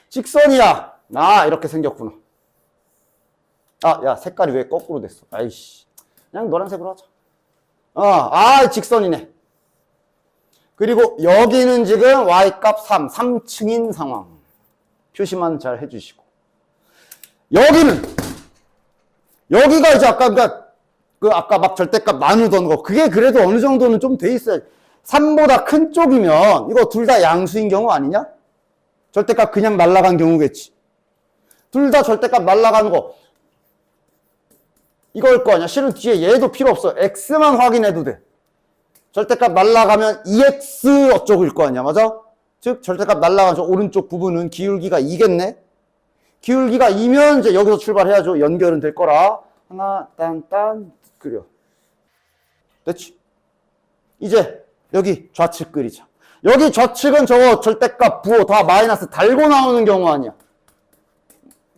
직선이야. 이렇게 생겼구나. 야, 색깔이 왜 거꾸로 됐어? 아이씨. 그냥 노란색으로 하자. 직선이네. 그리고 여기는 지금 y값 3, 3층인 상황. 표시만 잘 해주시고. 여기가 이제 아까 막 절대값 나누던 거. 그게 그래도 어느 정도는 좀 돼 있어야 3보다 큰 쪽이면 이거 둘 다 양수인 경우 아니냐? 절대값 그냥 날아간 경우겠지. 둘 다 절대값 날아가는 거. 이걸 거 아니야. 실은 뒤에 얘도 필요 없어. x만 확인해도 돼. 절대값 날아가면 2x 어쩌고일 거 아니야. 맞아? 즉 절대값 날아간 저 오른쪽 부분은 기울기가 2겠네. 기울기가 2면 이제 여기서 출발해야죠. 연결은 될 거라. 하나 딴 그려. 됐지? 이제 여기 좌측 그리자. 여기 좌측은 저거 절대값 부호 다 마이너스 달고 나오는 경우 아니야.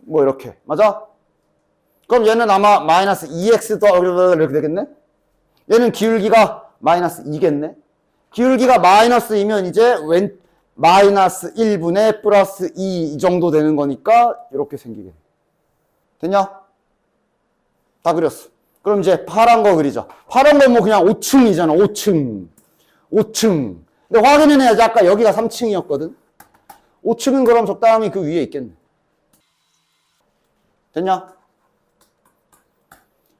뭐 이렇게. 맞아? 그럼 얘는 아마 마이너스 2x 이렇게 되겠네? 얘는 기울기가 마이너스 2겠네? 기울기가 마이너스 2면 이제 마이너스 1분의 플러스 2 이 정도 되는 거니까 이렇게 생기겠네. 됐냐? 다 그렸어. 그럼 이제 파란 거 그리자. 파란 건 뭐 그냥 5층이잖아. 5층. 근데 확인은 해야지. 아까 여기가 3층이었거든. 5층은 그럼 적당히 그 위에 있겠네. 됐냐?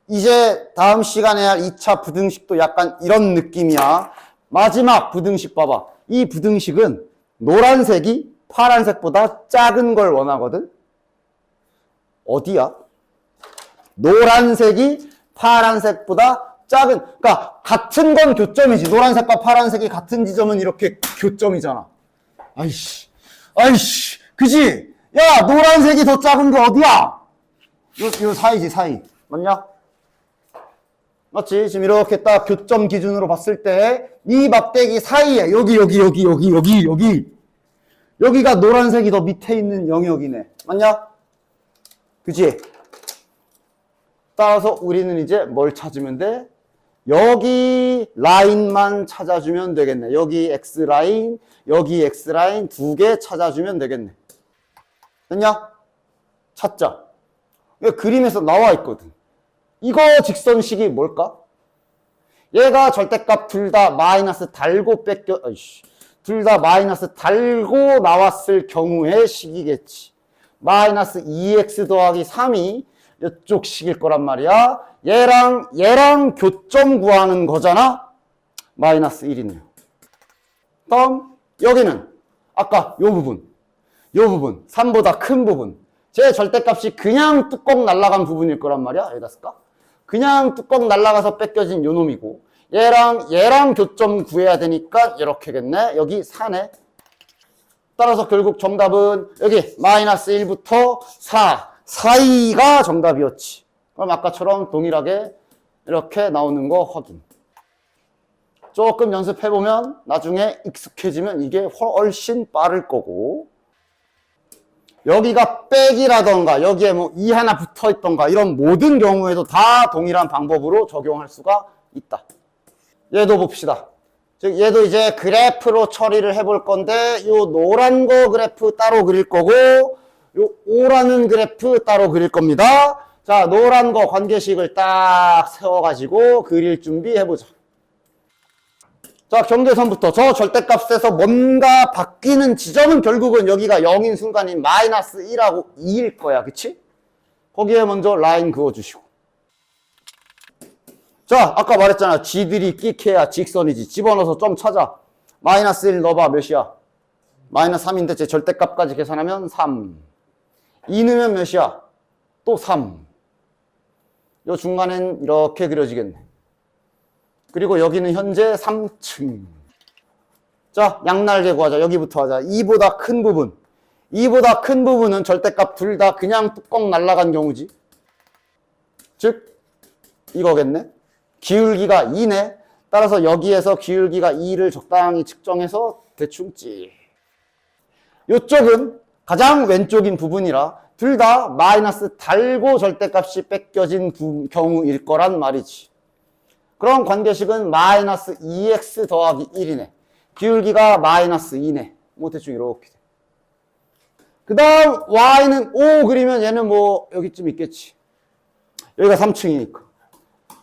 이제 다음 시간에 할 2차 부등식도 약간 이런 느낌이야. 마지막 부등식 봐봐. 이 부등식은 노란색이 파란색보다 작은 걸 원하거든. 어디야? 노란색이 파란색보다 작은, 그러니까 같은 건 교점이지. 노란색과 파란색이 같은 지점은 이렇게 교점이잖아. 아이씨, 그지? 야, 노란색이 더 작은 게 어디야? 요 사이지, 사이. 맞냐? 맞지? 지금 이렇게 딱 교점 기준으로 봤을 때 이 막대기 사이에 여기가 노란색이 더 밑에 있는 영역이네. 맞냐? 그치? 따라서 우리는 이제 뭘 찾으면 돼? 여기 라인만 찾아주면 되겠네. 여기 X라인, 여기 X라인 두 개 찾아주면 되겠네. 됐냐? 찾자. 그림에서 나와 있거든. 이거 직선식이 뭘까? 얘가 절대값 둘 다 마이너스 달고 둘 다 마이너스 달고 나왔을 경우의 식이겠지. 마이너스 2x 더하기 3이 이쪽 식일 거란 말이야. 얘랑 교점 구하는 거잖아. 마이너스 1이네요. 다음 여기는 아까 요 부분 3보다 큰 부분, 제 절대값이 그냥 뚜껑 날아간 부분일 거란 말이야. 여기다 쓸까? 그냥 뚜껑 날아가서 뺏겨진 요 놈이고, 얘랑 교점 구해야 되니까 이렇게겠네. 여기 4네. 따라서 결국 정답은 여기 마이너스 1부터 4 사이가 정답이었지. 그럼 아까처럼 동일하게 이렇게 나오는 거 확인. 조금 연습해보면 나중에 익숙해지면 이게 훨씬 빠를 거고, 여기가 백이라던가 여기에 뭐 2 하나 붙어 있던가 이런 모든 경우에도 다 동일한 방법으로 적용할 수가 있다. 얘도 봅시다. 즉 얘도 이제 그래프로 처리를 해볼 건데, 요 노란 거 그래프 따로 그릴 거고, 요 오라는 그래프 따로 그릴 겁니다. 자, 노란 거 관계식을 딱 세워가지고 그릴 준비 해보자. 자, 경계선부터 저 절대값에서 뭔가 바뀌는 지점은 결국은 여기가 0인 순간인 마이너스 1하고 2일 거야. 그치? 거기에 먼저 라인 그어주시고. 자, 아까 말했잖아. 지들이 끽해야 직선이지. 집어넣어서 좀 찾아. 마이너스 1 넣어봐. 몇이야? 마이너스 3인데 제 절대값까지 계산하면 3. 2 넣으면 몇이야? 또 3. 요 중간엔 이렇게 그려지겠네. 그리고 여기는 현재 3층. 자, 양날개 구하자. 여기부터 하자. 2보다 큰 부분. 2보다 큰 부분은 절대값 둘 다 그냥 뚜껑 날아간 경우지. 즉, 이거겠네. 기울기가 2네. 따라서 여기에서 기울기가 2를 적당히 측정해서 대충 찌. 요쪽은 가장 왼쪽인 부분이라 둘 다 마이너스 달고 절대값이 뺏겨진 경우일 거란 말이지. 그럼 관계식은 마이너스 2x 더하기 1이네. 기울기가 마이너스 2네. 뭐 대충 이렇게 돼. 그 다음 y는 5 그리면 얘는 뭐 여기쯤 있겠지. 여기가 3층이니까.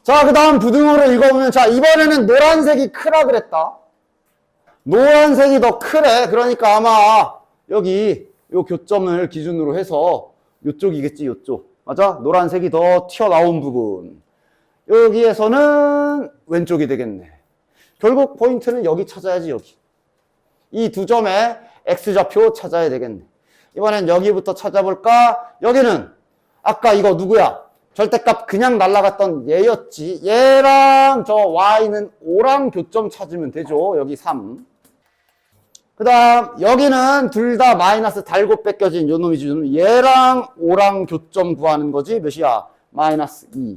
자, 그 다음 부등호를 읽어보면, 자, 이번에는 노란색이 크라 그랬다. 노란색이 더 크래. 그러니까 아마 여기 요 교점을 기준으로 해서 요쪽이겠지, 요쪽. 맞아? 노란색이 더 튀어나온 부분. 여기에서는 왼쪽이 되겠네. 결국 포인트는 여기 찾아야지, 여기. 이 두 점의 x좌표 찾아야 되겠네. 이번엔 여기부터 찾아볼까? 여기는 아까 이거 누구야? 절대값 그냥 날아갔던 얘였지. 얘랑 저 y는 5랑 교점 찾으면 되죠. 여기 3. 그 다음 여기는 둘 다 마이너스 달고 뺏겨진 요 놈이지. 얘랑 5랑 교점 구하는 거지. 몇이야? 마이너스 2.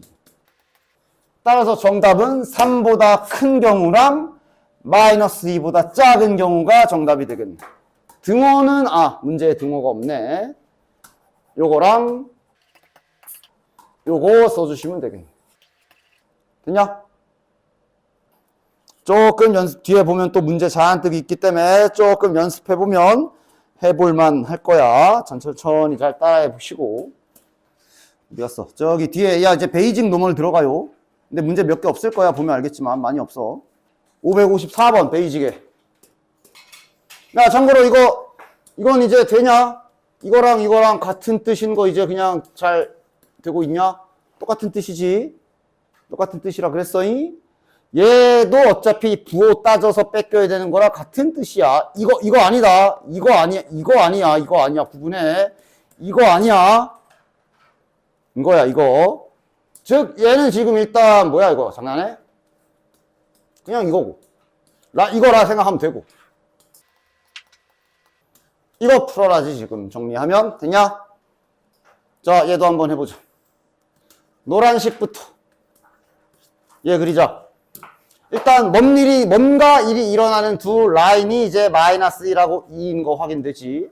따라서 정답은 3보다 큰 경우랑 마이너스 2보다 작은 경우가 정답이 되겠네. 등호는 문제에 등호가 없네. 요거랑 요거 써주시면 되겠네. 됐냐? 조금 뒤에 보면 또 문제 잔뜩 있기 때문에 조금 연습해보면 해볼만 할 거야. 천천히 잘 따라해 보시고. 어디 갔어? 저기 뒤에, 야, 이제 베이직 노멀 들어가요. 근데 문제 몇 개 없을 거야. 보면 알겠지만 많이 없어. 554번 베이직에. 야, 참고로 이건 이제 되냐? 이거랑 같은 뜻인 거 이제 그냥 잘 되고 있냐? 똑같은 뜻이지. 똑같은 뜻이라 그랬어잉? 얘도 어차피 부호 따져서 뺏겨야 되는 거라 같은 뜻이야. 이거 아니다. 이거 아니야. 구분해. 이거 아니야. 이거야, 이거. 즉, 얘는 지금 일단, 뭐야, 이거. 장난해? 그냥 이거고. 이거라 생각하면 되고. 이거 풀어라지, 지금. 정리하면. 되냐? 자, 얘도 한번 해보자. 노란색부터. 얘 그리자. 일단, 뭔가 일이 일어나는 두 라인이 이제 마이너스 1하고 2인 거 확인되지.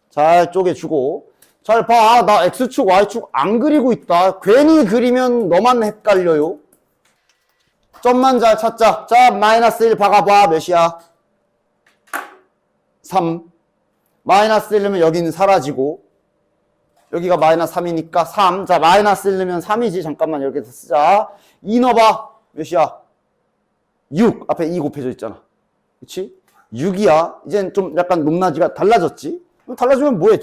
잘 쪼개주고. 잘 봐. 나 X축, Y축 안 그리고 있다. 괜히 그리면 너만 헷갈려요. 점만 잘 찾자. 자, 마이너스 1 박아봐. 몇이야? 3. 마이너스 1 넣으면 여기는 사라지고. 여기가 마이너스 3이니까 3. 자, 마이너스 1 넣으면 3이지. 잠깐만, 이렇게 쓰자. 2 넣어봐. 몇이야? 6 앞에 2 곱해져 있잖아. 그치? 6이야. 이젠 좀 약간 높낮이가 달라졌지? 달라지면 뭐해?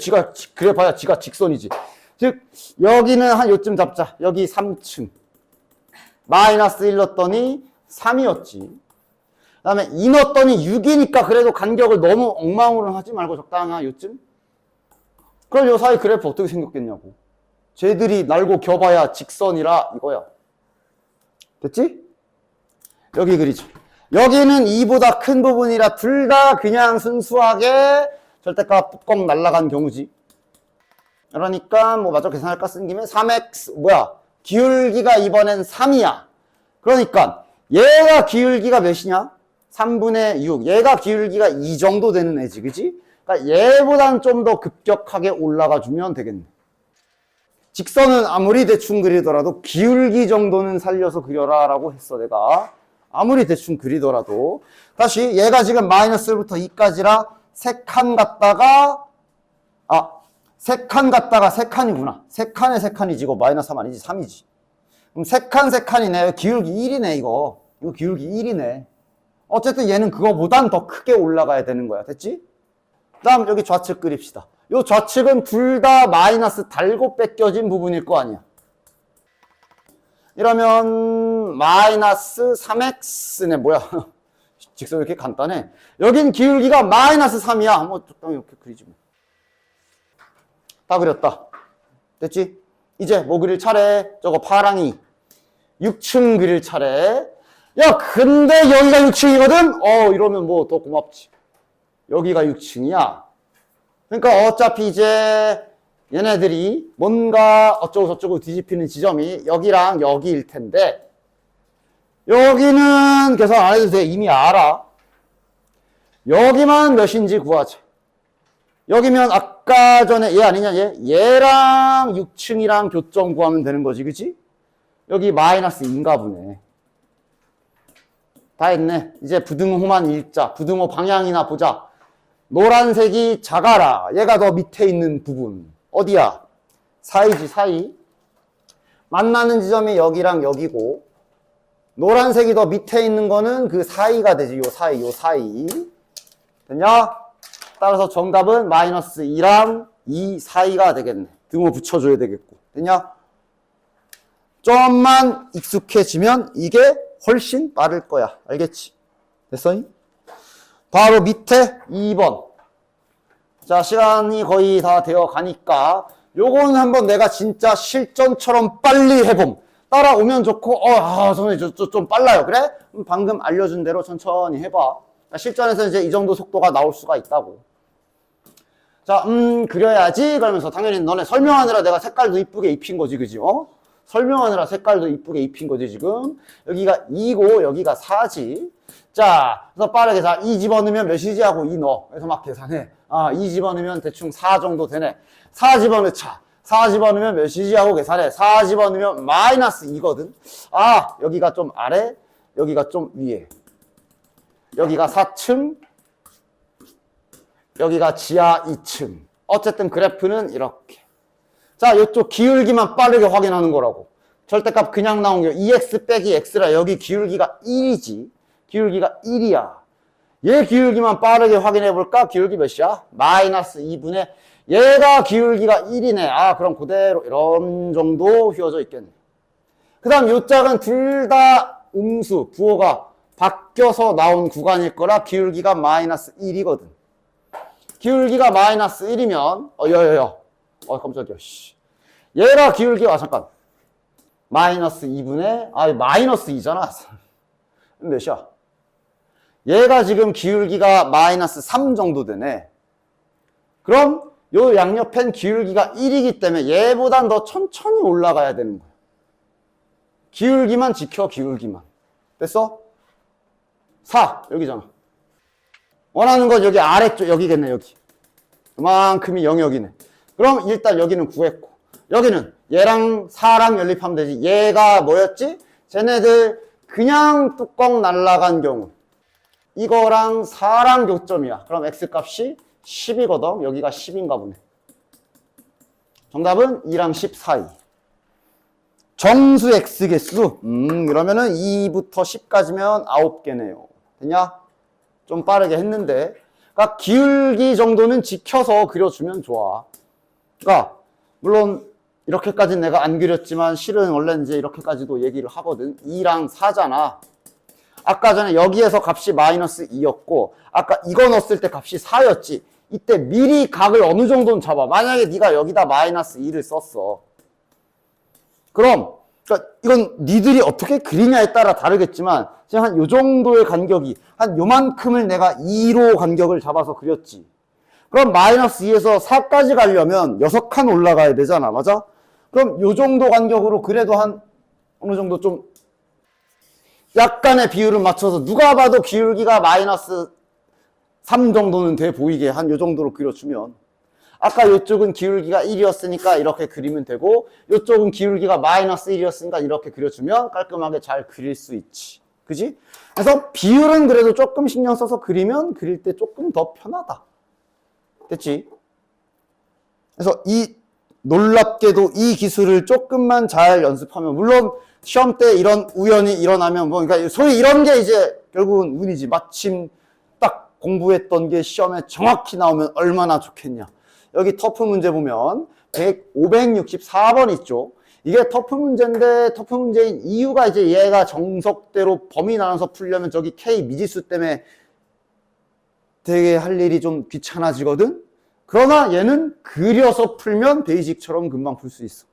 그래 봐야 지가 직선이지. 즉, 여기는 한 요쯤 잡자. 여기 3층. 마이너스 1 넣었더니 3이었지. 그 다음에 2 넣었더니 6이니까 그래도 간격을 너무 엉망으로 하지 말고 적당히 한 요쯤? 그럼 요 사이 그래프 어떻게 생겼겠냐고. 쟤들이 날고 겹봐야 직선이라 이거야. 됐지? 여기 그리죠. 여기는 2보다 큰 부분이라 둘 다 그냥 순수하게 절대값 뚜껑 날아간 경우지. 그러니까 뭐 마저 계산할까 쓴 김에 3x 기울기가 이번엔 3이야. 그러니까 얘가 기울기가 몇이냐? 3분의 6. 얘가 기울기가 이 정도 되는 애지, 그지? 그러니까 얘보단 좀 더 급격하게 올라가 주면 되겠네. 직선은 아무리 대충 그리더라도 기울기 정도는 살려서 그려라 라고 했어, 내가. 아무리 대충 그리더라도. 다시 얘가 지금 마이너스 1부터 2까지라 세 칸 갔다가 세 칸이구나. 세 칸에 세 칸이지. 이거 마이너스 3 아니지. 3이지. 그럼 세 칸이네. 기울기 1이네, 이거. 이거 기울기 1이네. 어쨌든 얘는 그거보단 더 크게 올라가야 되는 거야. 됐지? 그 다음 여기 좌측 그립시다. 요 좌측은 둘 다 마이너스 달고 뺏겨진 부분일 거 아니야. 이러면 마이너스 3x네. 뭐야. 직선 왜 이렇게 간단해. 여긴 기울기가 마이너스 3이야. 뭐 적당히 이렇게 그리지 뭐. 다 그렸다. 됐지? 이제 뭐 그릴 차례? 저거 파랑이 6층 그릴 차례. 야, 근데 여기가 6층이거든? 이러면 뭐 더 고맙지. 여기가 6층이야. 그러니까 어차피 이제 얘네들이 뭔가 어쩌고 저쩌고 뒤집히는 지점이 여기랑 여기일 텐데, 여기는 계산 안 해도 돼. 이미 알아. 여기만 몇인지 구하자. 여기면 아까 전에 얘 아니냐, 얘랑 6층이랑 교점 구하면 되는 거지, 그치? 여기 마이너스 2인가 보네. 다 했네. 이제 부등호만 읽자. 부등호 방향이나 보자. 노란색이 작아라. 얘가 더 밑에 있는 부분. 어디야? 사이지, 사이. 만나는 지점이 여기랑 여기고, 노란색이 더 밑에 있는 거는 그 사이가 되지. 요 사이. 됐냐? 따라서 정답은 마이너스 2랑 2 사이가 되겠네. 등호 붙여줘야 되겠고. 됐냐? 좀만 익숙해지면 이게 훨씬 빠를 거야. 알겠지? 됐어? 바로 밑에 2번. 자, 시간이 거의 다 되어 가니까 요거는 한번 내가 진짜 실전처럼 빨리 해봄. 따라오면 좋고, 선생님, 좀 빨라요. 그래? 방금 알려준 대로 천천히 해봐. 실전에서 이제 이 정도 속도가 나올 수가 있다고. 자, 그려야지. 그러면서 당연히 너네 설명하느라 내가 색깔도 이쁘게 입힌 거지, 그지? 설명하느라 색깔도 이쁘게 입힌 거지, 지금. 여기가 2고, 여기가 4지. 자, 그래서 빠르게 2 집어넣으면 몇이지 하고 2 넣어. 그래서 막 계산해. 2 집어넣으면 대충 4 정도 되네. 4 집어넣자. 4 집어넣으면 몇이지 하고 계산해. 4 집어넣으면 마이너스 2거든. 여기가 좀 아래, 여기가 좀 위에. 여기가 4층, 여기가 지하 2층. 어쨌든 그래프는 이렇게. 자, 이쪽 기울기만 빠르게 확인하는 거라고. 절대값 그냥 나온 게 2x 빼기 x라. 여기 기울기가 1이지. 기울기가 1이야. 얘 기울기만 빠르게 확인해 볼까? 기울기 몇이야? 마이너스 2분의 얘가 기울기가 1이네. 그럼 그대로 이런 정도 휘어져 있겠네. 그 다음 요 짝은 둘 다 음수, 부호가 바뀌어서 나온 구간일 거라 기울기가 마이너스 1이거든. 기울기가 마이너스 1이면 깜짝이야. 얘가 기울기가 잠깐 마이너스 2분의 마이너스 2잖아. 몇이야? 얘가 지금 기울기가 마이너스 3 정도 되네. 그럼 요 양옆엔 기울기가 1이기 때문에 얘보단 더 천천히 올라가야 되는 거야. 기울기만 지켜, 기울기만. 됐어? 4 여기잖아. 원하는 건 여기 아래쪽, 여기겠네, 여기. 그만큼이 영역이네. 그럼 일단 여기는 구했고, 여기는 얘랑 4랑 연립하면 되지. 얘가 뭐였지? 쟤네들 그냥 뚜껑 날라간 경우. 이거랑 4랑 교점이야. 그럼 x값이 10이거든. 여기가 10인가 보네. 정답은 2랑 10 사이. 정수 X 개수. 그러면은 2부터 10까지면 9개네요. 됐냐? 좀 빠르게 했는데. 그러니까 기울기 정도는 지켜서 그려주면 좋아. 그러니까 물론 이렇게까지는 내가 안 그렸지만 실은 원래 이제 이렇게까지도 얘기를 하거든. 2랑 4잖아. 아까 전에 여기에서 값이 마이너스 2였고 아까 이거 넣었을 때 값이 4였지. 이때 미리 각을 어느 정도는 잡아. 만약에 네가 여기다 마이너스 2를 썼어. 그럼 그러니까 이건 니들이 어떻게 그리냐에 따라 다르겠지만 지금 한 요 정도의 간격이 한 요만큼을 내가 2로 간격을 잡아서 그렸지. 그럼 마이너스 2에서 4까지 가려면 6칸 올라가야 되잖아. 맞아? 그럼 요 정도 간격으로 그래도 한 어느 정도 좀 약간의 비율을 맞춰서 누가 봐도 기울기가 마이너스 3 정도는 돼 보이게 한 요 정도로 그려주면 아까 이쪽은 기울기가 1이었으니까 이렇게 그리면 되고 이쪽은 기울기가 마이너스 1이었으니까 이렇게 그려주면 깔끔하게 잘 그릴 수 있지. 그지? 그래서 비율은 그래도 조금 신경 써서 그리면 그릴 때 조금 더 편하다. 됐지? 그래서 놀랍게도 이 기술을 조금만 잘 연습하면 물론 시험 때 이런 우연이 일어나면 뭐 그러니까 소위 이런 게 이제 결국은 운이지. 마침 딱 공부했던 게 시험에 정확히 나오면 얼마나 좋겠냐. 여기 터프 문제 보면 564번 있죠. 이게 터프 문제인데 터프 문제인 이유가 이제 얘가 정석대로 범위 나눠서 풀려면 저기 K 미지수 때문에 되게 할 일이 좀 귀찮아지거든. 그러나 얘는 그려서 풀면 베이직처럼 금방 풀 수 있어.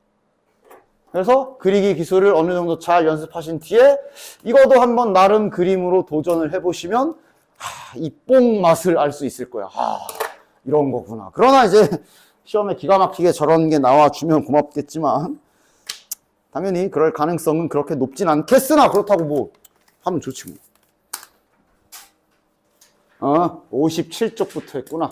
그래서 그리기 기술을 어느 정도 잘 연습하신 뒤에 이것도 한번 나름 그림으로 도전을 해보시면 이 뽕 맛을 알 수 있을 거야. 이런 거구나. 그러나 이제 시험에 기가 막히게 저런 게 나와주면 고맙겠지만 당연히 그럴 가능성은 그렇게 높진 않겠으나 그렇다고 뭐 하면 좋지 뭐. 57쪽부터 했구나.